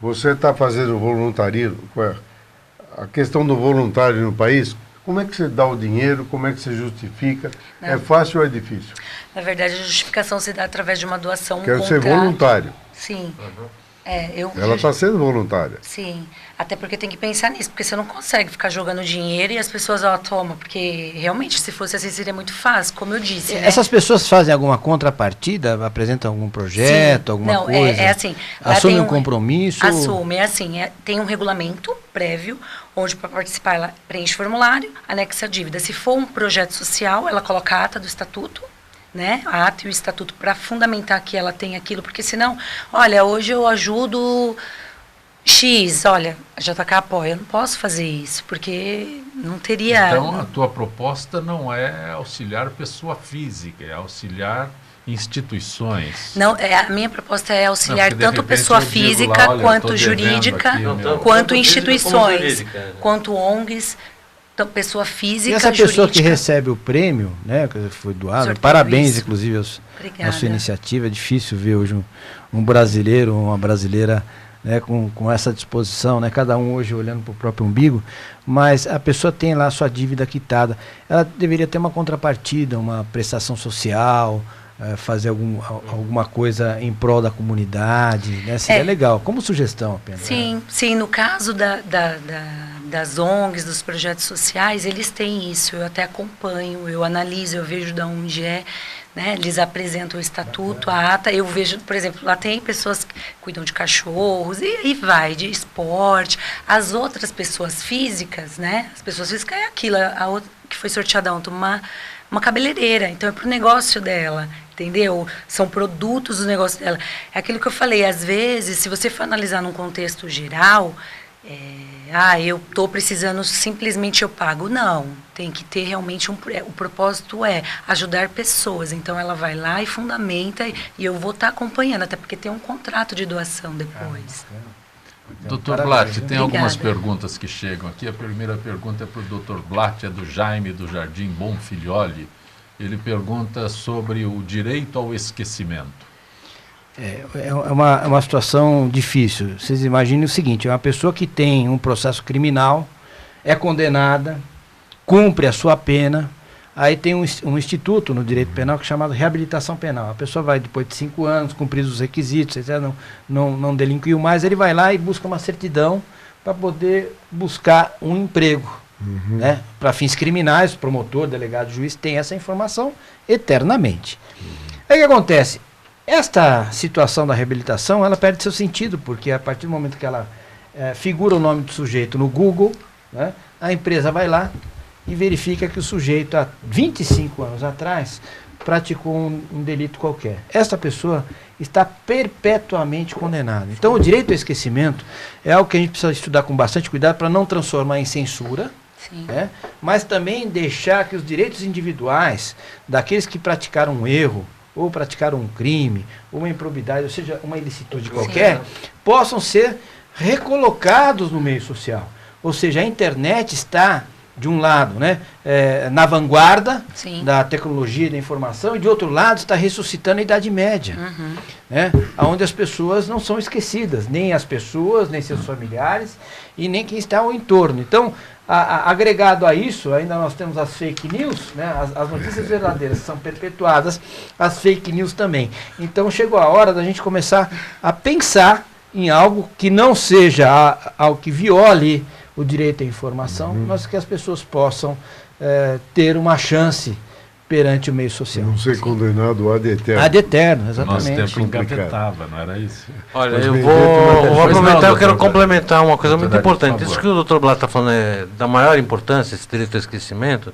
Você está fazendo voluntarismo, a questão do voluntário no país, como é que você dá o dinheiro, como é que você justifica? Não. É fácil ou é difícil? Na verdade, a justificação se dá através de uma doação, Quero ser contrato. voluntário. Sim. Eu Ela está sendo voluntária. Sim, até porque tem que pensar nisso, porque você não consegue ficar jogando dinheiro e as pessoas, ó, toma, porque realmente se fosse assim seria muito fácil, como eu disse, né? Essas pessoas fazem alguma contrapartida, apresentam algum projeto, Sim. alguma Não, coisa? é assim, lá Assume tem um compromisso? Assume, é assim, tem um regulamento prévio, onde para participar ela preenche formulário, anexa a dívida. Se for um projeto social, ela coloca a ata do estatuto, né? A ata e o estatuto para fundamentar que ela tem aquilo, porque senão, olha, hoje eu ajudo X, olha, a JK apoia, eu não posso fazer isso, porque não teria... Então, a tua proposta não é auxiliar pessoa física, é auxiliar instituições. Não, a minha proposta é auxiliar Não, porque, de tanto repente, pessoa eu digo lá, física, olha, eu quanto tô devendo jurídica, aqui, Não, meu. tanto quanto física como instituições, jurídica, né? quanto ONGs, pessoa E física, essa pessoa jurídica. que recebe o prêmio, né, que foi doado, Sorteio parabéns, isso. inclusive, Obrigada. à sua iniciativa. É difícil ver hoje um brasileiro, uma brasileira, né, com essa disposição, né, cada um hoje olhando para o próprio umbigo, mas a pessoa tem lá a sua dívida quitada. Ela deveria ter uma contrapartida, uma prestação social, fazer alguma coisa em prol da comunidade, né? Seria legal, como sugestão apenas. Sim, no caso das ONGs, dos projetos sociais, eles têm isso, eu até acompanho, eu analiso, eu vejo de onde né? Eles apresentam o estatuto, a ata, eu vejo, por exemplo, lá tem pessoas que cuidam de cachorros, e aí vai, de esporte, as outras pessoas físicas, né? As pessoas físicas é aquilo, a outra que foi sorteada ontem, uma cabeleireira, então é pro negócio dela, entendeu? São produtos do negócio dela. É aquilo que eu falei, às vezes, se você for analisar num contexto geral, eu estou precisando, simplesmente eu pago. Não, tem que ter realmente o propósito é ajudar pessoas. Então ela vai lá e fundamenta e eu vou estar acompanhando, até porque tem um contrato de doação depois. Doutor Blatt, tem algumas perguntas que chegam aqui. A primeira pergunta é para o doutor Blatt, é do Jaime do Jardim Bonfilioli. Ele pergunta sobre o direito ao esquecimento. É uma situação difícil. Vocês imaginem o seguinte, é uma pessoa que tem um processo criminal, é condenada, cumpre a sua pena, aí tem um instituto no direito penal que é chamado reabilitação penal. A pessoa vai, depois de 5 anos, cumpridos os requisitos, etc., não delinquiu mais, ele vai lá e busca uma certidão para poder buscar um emprego. Né? Para fins criminais, o promotor, delegado, juiz tem essa informação eternamente. Aí o que acontece? Esta situação da reabilitação, ela perde seu sentido, porque a partir do momento que ela figura o nome do sujeito no Google, né, a empresa vai lá e verifica que o sujeito, há 25 anos atrás, praticou um delito qualquer. Esta pessoa está perpetuamente condenada. Então, o direito ao esquecimento é algo que a gente precisa estudar com bastante cuidado para não transformar em censura, né, mas também deixar que os direitos individuais daqueles que praticaram um erro, ou praticaram um crime, uma improbidade, ou seja, uma ilicitude qualquer, possam ser recolocados no meio social. Ou seja, a internet está, de um lado, né, na vanguarda da tecnologia e da informação, e de outro lado está ressuscitando a Idade Média, né, onde as pessoas não são esquecidas, nem as pessoas, nem seus familiares, e nem quem está ao entorno. Então, agregado a isso, ainda nós temos as fake news, né, as notícias verdadeiras são perpetuadas, as fake news também. Então chegou a hora da gente começar a pensar em algo que não seja algo que viole o direito à informação, mas que as pessoas possam ter uma chance perante o meio social. Não ser condenado ad eterno. Ad eterno, exatamente. Nosso tempo engavetava, não era isso? Olha, eu vou aproveitar, eu quero complementar uma coisa muito importante. Isso que o doutor Blatt está falando é da maior importância, esse direito ao esquecimento,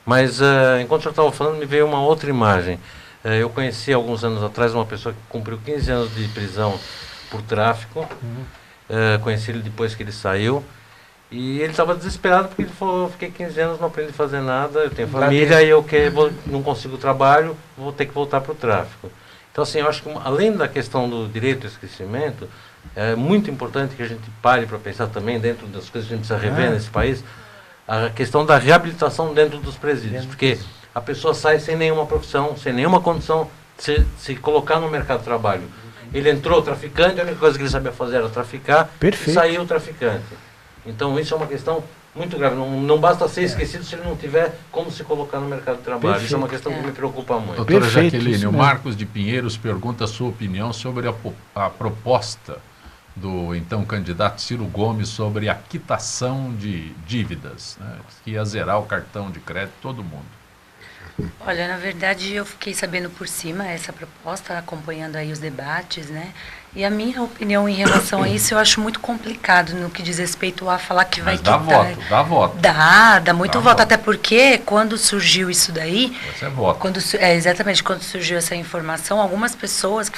mas enquanto o senhor estava falando, me veio uma outra imagem. Eu conheci alguns anos atrás uma pessoa que cumpriu 15 anos de prisão por tráfico, conheci ele depois que ele saiu, e ele estava desesperado porque ele falou, fiquei 15 anos, não aprendi a fazer nada, eu tenho família e não consigo trabalho, vou ter que voltar para o tráfico. Então, assim, eu acho que além da questão do direito ao esquecimento, é muito importante que a gente pare para pensar também, dentro das coisas que a gente precisa rever nesse país, a questão da reabilitação dentro dos presídios, porque a pessoa sai sem nenhuma profissão, sem nenhuma condição de se colocar no mercado de trabalho. Ele entrou traficante, a única coisa que ele sabia fazer era traficar, e saiu traficante. Então isso é uma questão muito grave. Não basta ser esquecido se ele não tiver como se colocar no mercado de trabalho. Perfeito. Isso é uma questão que me preocupa muito. Doutora Jaqueline, o Marcos de Pinheiros pergunta a sua opinião sobre a proposta do então candidato Ciro Gomes sobre a quitação de dívidas, né, que ia zerar o cartão de crédito todo mundo. Olha, na verdade eu fiquei sabendo por cima essa proposta, acompanhando aí os debates, né? E a minha opinião em relação a isso eu acho muito complicado no que diz respeito a falar que vai quitar. Dá voto. Dá muito voto, até porque quando surgiu isso daí, você é voto. Exatamente, quando surgiu essa informação, algumas pessoas,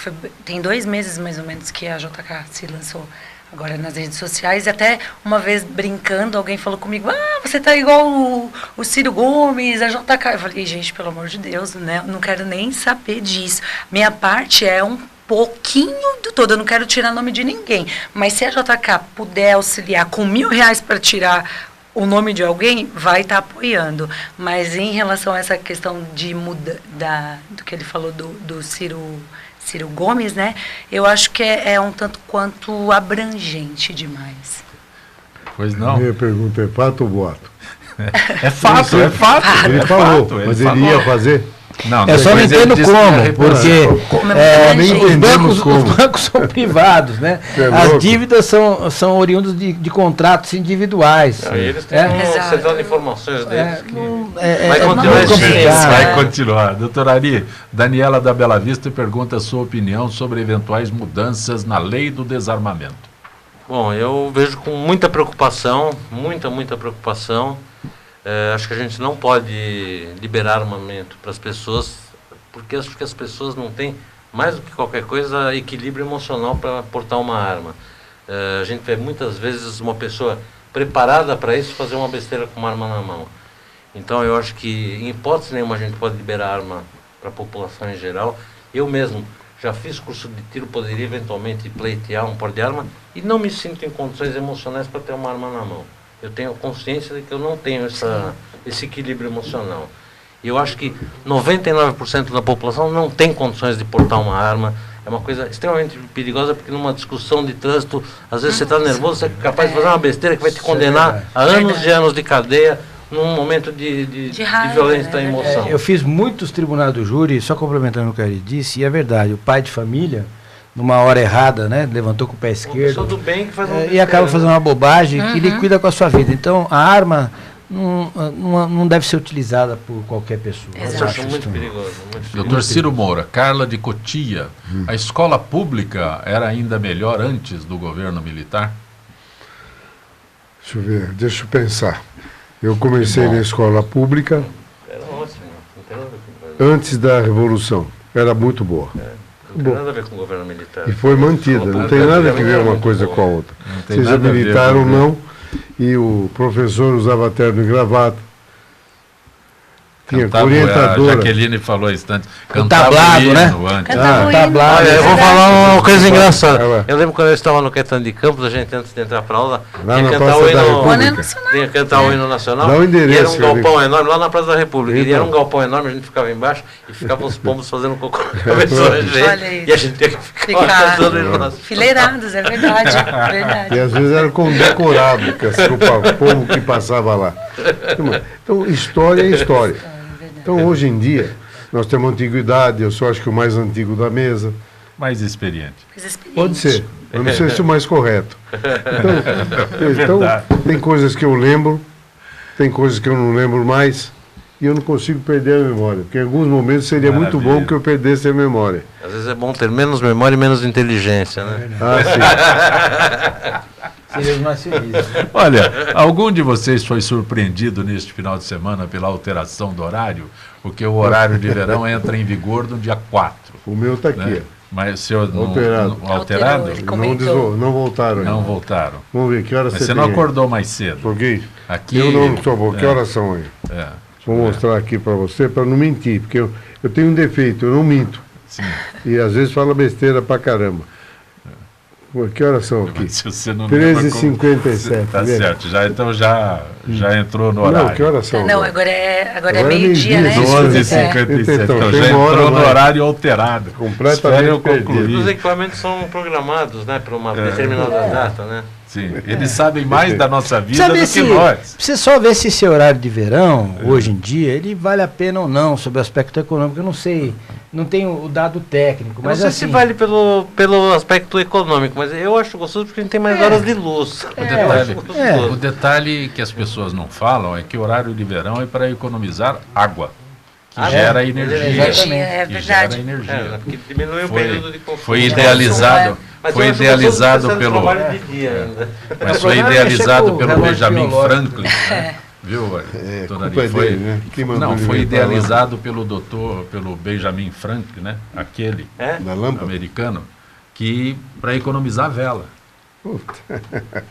tem 2 meses mais ou menos que a JK se lançou agora nas redes sociais, e até uma vez brincando, alguém falou comigo, você tá igual o Ciro Gomes, a JK. Eu falei, gente, pelo amor de Deus, né? Não quero nem saber disso. Minha parte é um pouquinho do todo, eu não quero tirar nome de ninguém, mas se a JK puder auxiliar com R$1.000 para tirar o nome de alguém, vai estar apoiando. Mas em relação a essa questão de do que ele falou do Ciro Gomes, né? Eu acho que é um tanto quanto abrangente demais. Pois não? Minha pergunta é fato ou boato? É fato. Ele falou, mas ele ia fazer? Não, Eu só não depois ele entendo disse que ia como, repassar. porque nem os bancos são privados, né? É As louco. dívidas são oriundas de contratos individuais. Aí eles têm uma central de informações deles. Vai continuar complicado. Vai continuar. Doutor Ari, Daniela da Bela Vista pergunta a sua opinião sobre eventuais mudanças na lei do desarmamento. Bom, eu vejo com muita preocupação, muita preocupação. Acho que a gente não pode liberar armamento para as pessoas, porque acho que as pessoas não têm, mais do que qualquer coisa, equilíbrio emocional para portar uma arma. A gente vê muitas vezes uma pessoa preparada para isso fazer uma besteira com uma arma na mão. Então eu acho que, em hipótese nenhuma, a gente pode liberar arma para a população em geral. Eu mesmo já fiz curso de tiro, poderia eventualmente pleitear um porte de arma e não me sinto em condições emocionais para ter uma arma na mão. Eu tenho consciência de que eu não tenho esse equilíbrio emocional. E eu acho que 99% da população não tem condições de portar uma arma. É uma coisa extremamente perigosa, porque numa discussão de trânsito, às vezes você está nervoso, você é capaz de fazer uma besteira que vai te condenar a anos e anos de cadeia, num momento de raiva, violência da né? emoção. Eu fiz muitos tribunais do júri, só complementando o que ele disse, e é verdade, o pai de família, numa hora errada, né, levantou com o pé Uma esquerdo pessoa do bem que faz uma e besteira, acaba fazendo né? uma bobagem que liquida com a sua vida. Então, a arma não deve ser utilizada por qualquer pessoa. Isso eu acho muito perigoso. Doutor Ciro Moura, Carla de Cotia, a escola pública era ainda melhor antes do governo militar? Deixa eu ver, deixa eu pensar. Eu comecei na escola pública Era ótimo, não tem nada a ver com antes da Revolução. Era muito boa. Não tem nada a ver com o governo militar. E foi mantida. Não tem nada que ver uma coisa com a outra. Não tem Seja nada a ver militar com ou o não. E o professor usava terno e gravata. Tinha Cantava, a orientadora. Jaqueline falou há instantes. O tablado, hino né? antes. Cantava o hino. tablado. Olha, eu vou falar uma coisa engraçada. Ela- Eu lembro quando eu estava no Caetano de Campos, a gente antes de entrar para aula, Lá tinha na que cantar Praça o da hino. República. Hino nacional. Tinha que cantar o hino nacional. Dá o E era endereço, um galpão ali. enorme lá na Praça da República. E Então. era um galpão enorme, a gente ficava embaixo e ficavam os pombos fazendo cocô na cabeça da Olha gente. aí. E a gente tinha que ficar Ficar cantando o hino nacional. fileirados, é verdade. E verdade. às vezes era condecorado, que o povo que passava lá. Então, história é história. Então, hoje em dia, nós temos antiguidade, eu só acho que o mais antigo da mesa. Mais experiente. Mas experiente. Pode ser, eu não sei se é o mais correto. Então, verdade. tem coisas que eu lembro, tem coisas que eu não lembro mais, e eu não consigo perder a memória. Porque em alguns momentos seria muito Maravilha. bom que eu perdesse a memória. Às vezes é bom ter menos memória e menos inteligência, né? Ah, sim. Seria os mais felizes. Olha, algum de vocês foi surpreendido neste final de semana pela alteração do horário? Porque o horário de verão entra em vigor no dia 4. O meu está aqui. Né? Mas o senhor não, Alterado. alterado? Alterou, ele Não, comentou. não voltaram ainda. Não voltaram. Vamos ver, que horas Mas você você tem não aí? acordou mais cedo. Por quê? Aqui, Eu não estou bom. Que É. horas são aí? É, Vou mostrar aqui para você, para não mentir, porque eu tenho um defeito, eu não minto. sim. E às vezes falo besteira pra caramba. Pô, que horas são aqui? Mas se você não lembra como- 13h57. Tá vê? certo, então já entrou no horário. Não, que horas são? Não, agora é Agora é meio-dia, né? meio-dia, 12h57, Então, então tem já uma hora entrou no mais. horário alterado. Completamente Espere eu perdido. Os concluir. equipamentos são programados, né, para uma determinada data, né? Sim, eles sabem mais da nossa vida Precisa do ver que se, nós. precisa só ver se esse horário de verão, hoje em dia, ele vale a pena ou não, sob o aspecto econômico. Eu não sei, não tenho o dado técnico, Eu não mas sei assim... se vale pelo aspecto econômico, mas eu acho gostoso porque a gente tem mais horas de luz. O Eu detalhe, acho gostoso. o detalhe que as pessoas não falam é que o horário de verão é para economizar água, que Ah, gera é? energia. Exatamente. É Que verdade. gera energia. É, porque diminui o período de consumo. Foi idealizado, Mas foi eu acho idealizado gostoso porque pelo, você trabalha de dia ainda. mas O foi problema é idealizado mexer com o pelo relógio Benjamin biológico. Franklin, né? Viu, dona culpa Ari? Foi, dele, né? Quem mandou não, ele foi vir pra lá? idealizado pelo Benjamin Franklin, né? Aquele É? Da lâmpada? americano, que para economizar vela. Puta.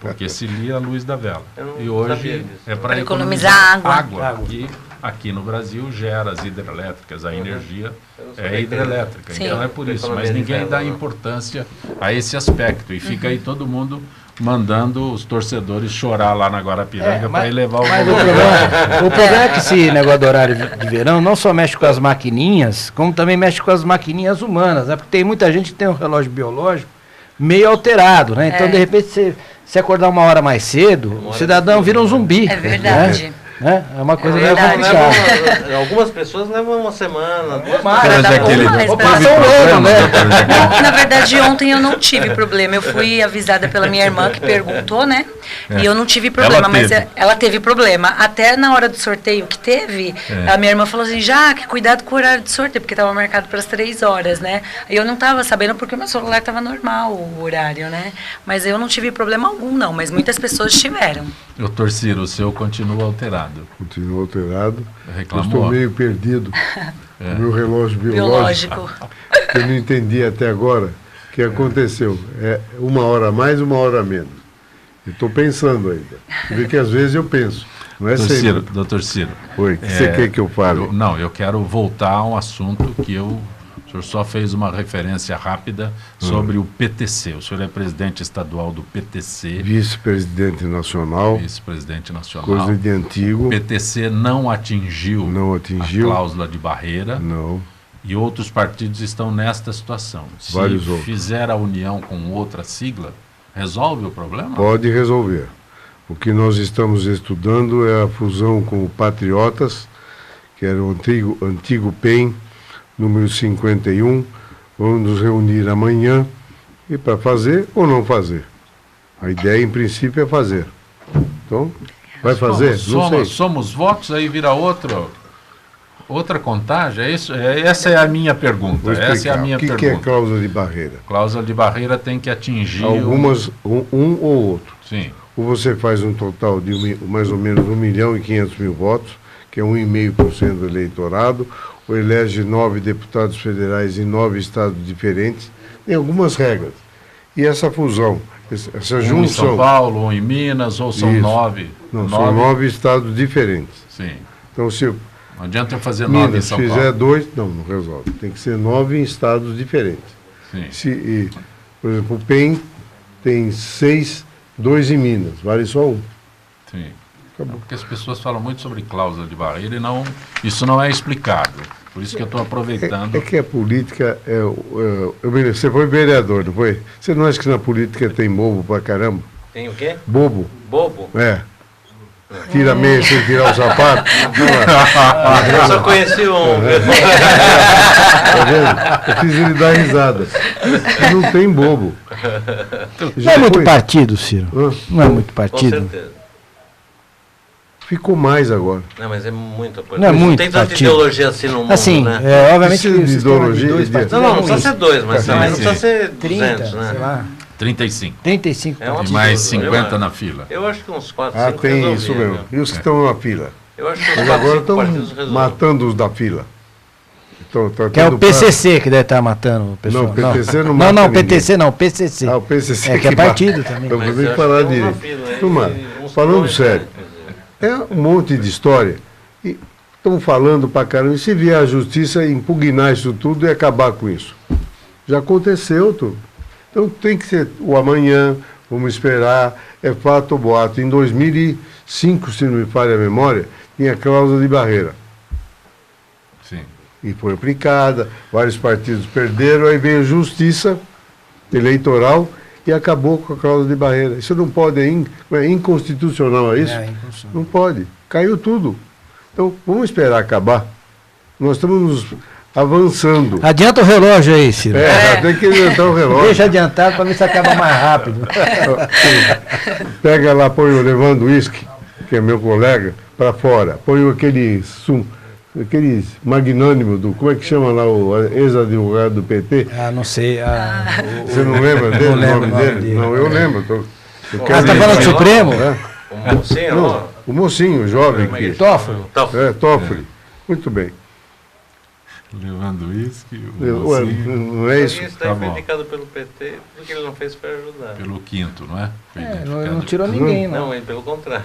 Porque se lia a luz da vela. Eu não E sabia hoje disso. é para Para economizar economizar água. água. Que aqui no Brasil gera as hidrelétricas, a energia Eu não sabia é que hidrelétrica. Sim. Então é por isso. Economia Mas de ninguém vela, dá né? importância a esse aspecto. E fica aí todo mundo mandando os torcedores chorar lá na Guarapiranga para elevar o Mas volume. o problema é que esse negócio do horário de verão não só mexe com as maquininhas, como também mexe com as maquininhas humanas, né? Porque tem muita gente que tem um relógio biológico meio alterado, né? Então, É. de repente, você acordar uma hora mais cedo, o cidadão vira um zumbi. É verdade. né? Né? É uma coisa meio verdade. complicada. Algumas pessoas levam uma semana, 2 Para dar Jaqueline, mais, teve para- problema, né? doutora Jaqueline? Não, na verdade, ontem eu não tive problema. Eu fui avisada pela minha irmã que perguntou, né? E eu não tive problema, mas teve. ela teve problema. Até na hora do sorteio que teve, a minha irmã falou assim, que cuidado com o horário de sorteio, porque estava marcado para as 3 horas, né? Aí eu não estava sabendo porque o meu celular estava normal, o horário, né? Mas eu não tive problema algum, não. Mas muitas pessoas tiveram. Doutor Ciro, o seu continua alterado. Continua alterado. Reclamou? Eu estou meio perdido. O meu relógio biológico, que eu não entendi até agora o que aconteceu. É 1 hora a mais, 1 hora a menos. Estou pensando ainda. Você vê que às vezes eu penso. Não é sempre. Doutor Ciro. Oi, o que você quer que eu fale? Eu quero voltar a um assunto que o senhor só fez uma referência rápida sobre o PTC. O senhor é presidente estadual do PTC. Vice-presidente nacional. Vice-presidente nacional. Coisa de antigo. O PTC não atingiu a cláusula de barreira. Não. E outros partidos estão nesta situação. Se Vários outros. fizer a união com outra sigla, resolve o problema? Pode resolver. O que nós estamos estudando é a fusão com o Patriotas, que era o antigo PEN, número 51. Vamos nos reunir amanhã e para fazer ou não fazer. A ideia, em princípio, é fazer. Então, vai fazer? Não sei. Somos votos, aí vira outra contagem? É isso? Essa é a minha pergunta. Vou explicar. Essa é a minha o que pergunta. que é cláusula de barreira? Cláusula de barreira tem que atingir... Algumas, um ou outro. Sim. Ou você faz um total de mais ou menos 1.500.000 votos, que é 1,5% do eleitorado, ou elege 9 deputados federais em 9 estados diferentes. Tem algumas regras. E essa fusão, essa junção... Um em São Paulo, um em Minas, ou são Isso. 9? Não, são 9 estados diferentes. Sim. Então, se Não adianta eu fazer 9 em Minas São fizer Paulo. 2, não resolve. Tem que ser 9 em estados diferentes. Sim. Por exemplo, o PEN tem 6, 2 em Minas, vale só 1. Sim. Porque as pessoas falam muito sobre cláusula de barreira e isso não é explicado. Por isso que eu estou aproveitando. É que a política você foi vereador, não foi? Você não acha que na política tem bobo pra caramba? Tem o quê? Bobo. Bobo? É. Tira a meia sem tirar o sapato. Eu só conheci um. Tá vendo? Eu fiz ele dar risada. Não tem bobo. Não é muito partido, Ciro. Hã? Não é muito Com partido. certeza. Ficou mais agora. Não, mas é muito Não é muito tem tanta partido. ideologia assim no mundo, Assim, né? obviamente Precisa que o de sistema ideologia, de 2 de- partidos Não, não é precisa ruim. ser 2, mas também não sim. precisa ser 30, 200, né? sei lá, 35. 35 É uma E partidos. mais absurdo, 50 eu na acho. fila. Eu acho que uns 4, Ah, 5 tem isso mesmo. E os que estão na fila? Eu acho que uns Mas 4, agora 5 partidos estão resolvem. matando os da fila. Que é o PCC que deve estar matando o pessoal. Não, o PTC não Não, mata ninguém. PTC não, PCC. Ah, o PCC É que é mata. partido também. Então, Mas vou ter eu que acho falar que é uma direito. fila aí, Turma, uns falando dois, sério, né? Quer dizer, é um monte de história. E estão falando pra caramba. E se vier a justiça impugnar isso tudo e acabar com isso? Já aconteceu, tudo. Então tem que ser o amanhã, vamos esperar, é fato ou boato. Em 2005, se não me falha a memória, tinha cláusula de barreira. Sim. E foi aplicada, vários partidos perderam, aí veio a justiça eleitoral e acabou com a cláusula de barreira. Isso não pode, é inconstitucional, é isso? É, inconstitucional. Não pode, caiu tudo. Então, vamos esperar acabar. Nós estamos avançando. Adianta o relógio aí, Ciro. Tem que adiantar o relógio. Deixa adiantado para ver se acaba mais rápido. Pega lá, põe o Levando Whisky, que é meu colega, para fora. Põe aquele magnânimo do... Como é que chama lá o ex-advogado do PT? Ah, não sei. Você não lembra dele, Não o lembro nome o nome dele? dele. Não, eu lembro. Eu Ah, quero tá falando do dizer- Supremo? É. o mocinho, Não, ó. o mocinho, o jovem. Como é que Que, Toffoli. Toffoli. Muito bem. Levando uísque, o Ué, mocinho, não é isso? Isso Tá daí foi bom. indicado pelo PT, porque ele não fez para ajudar. pelo quinto, não é? Foi Não, identificado. não tirou ninguém, não. Não, ele pelo contrário.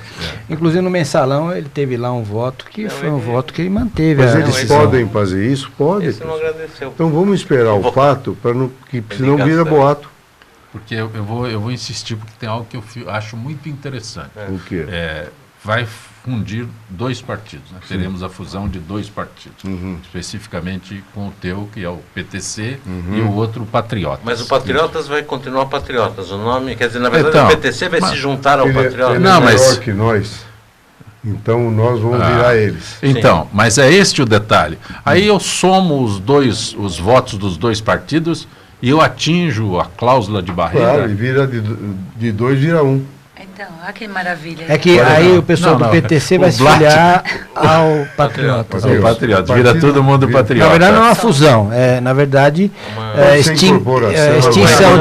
Inclusive no mensalão ele teve lá um voto que Não, foi um ele- voto que ele manteve Mas a eles esse podem fazer isso? Podem. Esse não agradeceu. Então vamos esperar o fato, para não, que senão vira Indicação. boato. Porque eu vou insistir, porque tem algo que eu acho muito interessante. O quê? Vai fundir 2 partidos. Né? Teremos a fusão de 2 partidos. Uhum. Especificamente com o teu, que é o PTC, e o outro Patriotas. Mas o Patriotas vai continuar Patriotas. O nome, quer dizer, na verdade Então, o PTC vai se juntar ao Ele é Patriotas. Não, maior mas- que nós. Então nós vamos virar eles. Então, mas é este o detalhe. Aí eu somo os votos dos dois partidos e eu atinjo a cláusula de barreira. Claro, e vira de 2 vira 1. Então, olha que maravilha. É que aí o pessoal do PTC vai se filiar ao Patriotas. Ao Patriotas, vira todo mundo patriota. Na verdade não é uma fusão, na verdade extinção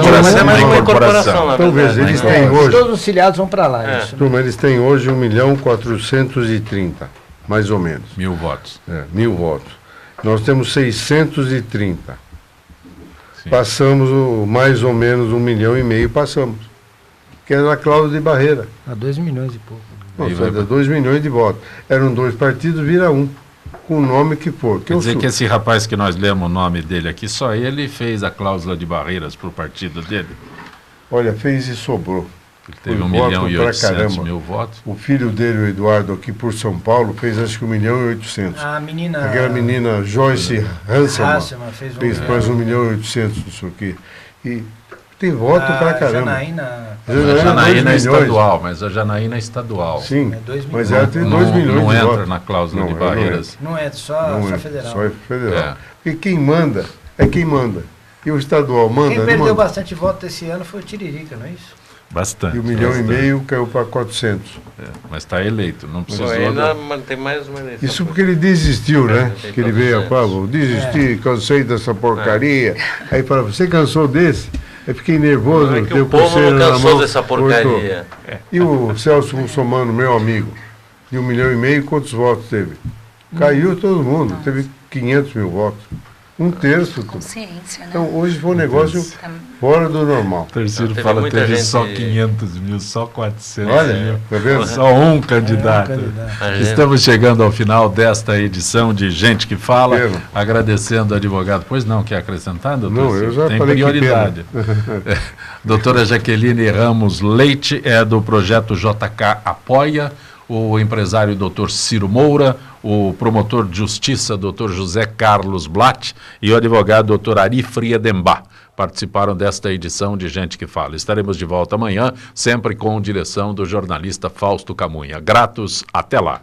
de uma incorporação. Então veja, eles têm hoje... Todos os filiados vão para lá. Isso. Turma, eles têm hoje 1.430.000, mais ou menos. 1.000 votos. 1.000 votos. Nós temos 630. Sim. Passamos mais ou menos 1,5 milhão, passamos. Que era a cláusula de barreira. A 2 milhões e pouco. Nossa, dá 2 milhões de votos. Eram 2 partidos, vira 1. Com o nome que for. Quer dizer que esse rapaz que nós lemos o nome dele aqui, só ele fez a cláusula de barreiras para o partido dele? Olha, fez e sobrou. Ele teve Foi 1.800.000 votos. O filho dele, o Eduardo, aqui por São Paulo, fez acho que 1.800.000. A menina... Aquela menina Joyce Hanselman fez quase 1.800.000, não sei o quê. E tem voto pra caramba. A Janaína é estadual, mas a Janaína é estadual. Sim, mas ela tem 2 Não milhões de votos. Não entra na cláusula de barreiras. Não é, só federal. Só é federal. Porque quem manda é quem manda. E o estadual manda, quem não perdeu manda. bastante voto esse ano foi o Tiririca, não é isso? Bastante. E 1,5 milhão caiu para 400. Mas está eleito, não precisou. Ainda mantém mais uma eleição. Isso porque ele desistiu, né? Que ele veio a Pablo, desisti, cansei dessa porcaria. Aí fala, você cansou desse? Eu fiquei nervoso. É que o povo não cansou dessa porcaria. E o Celso Mussomano, meu amigo, de 1,5 milhão, quantos votos teve? Caiu todo mundo, teve 500.000 votos. 1/3. Consciência, né? Então, hoje foi um negócio fora do normal. O Terceiro Teve fala muita teve gente- só 500.000, só 400 Olha, mil. tá vendo? Só um candidato. Imagina. Estamos chegando ao final desta edição de Gente que Fala, Pena. agradecendo ao advogado. Pois não, quer acrescentar, doutor? Não, eu já Tem falei que prioridade. Doutora Jaqueline Ramos Leite é do projeto JK Apoia, o empresário Dr. Ciro Moura, o promotor de justiça Dr. José Carlos Blatt e o advogado Dr. Ari Friedembach participaram desta edição de Gente que Fala. Estaremos de volta amanhã, sempre com direção do jornalista Fausto Camunha. Gratos, até lá.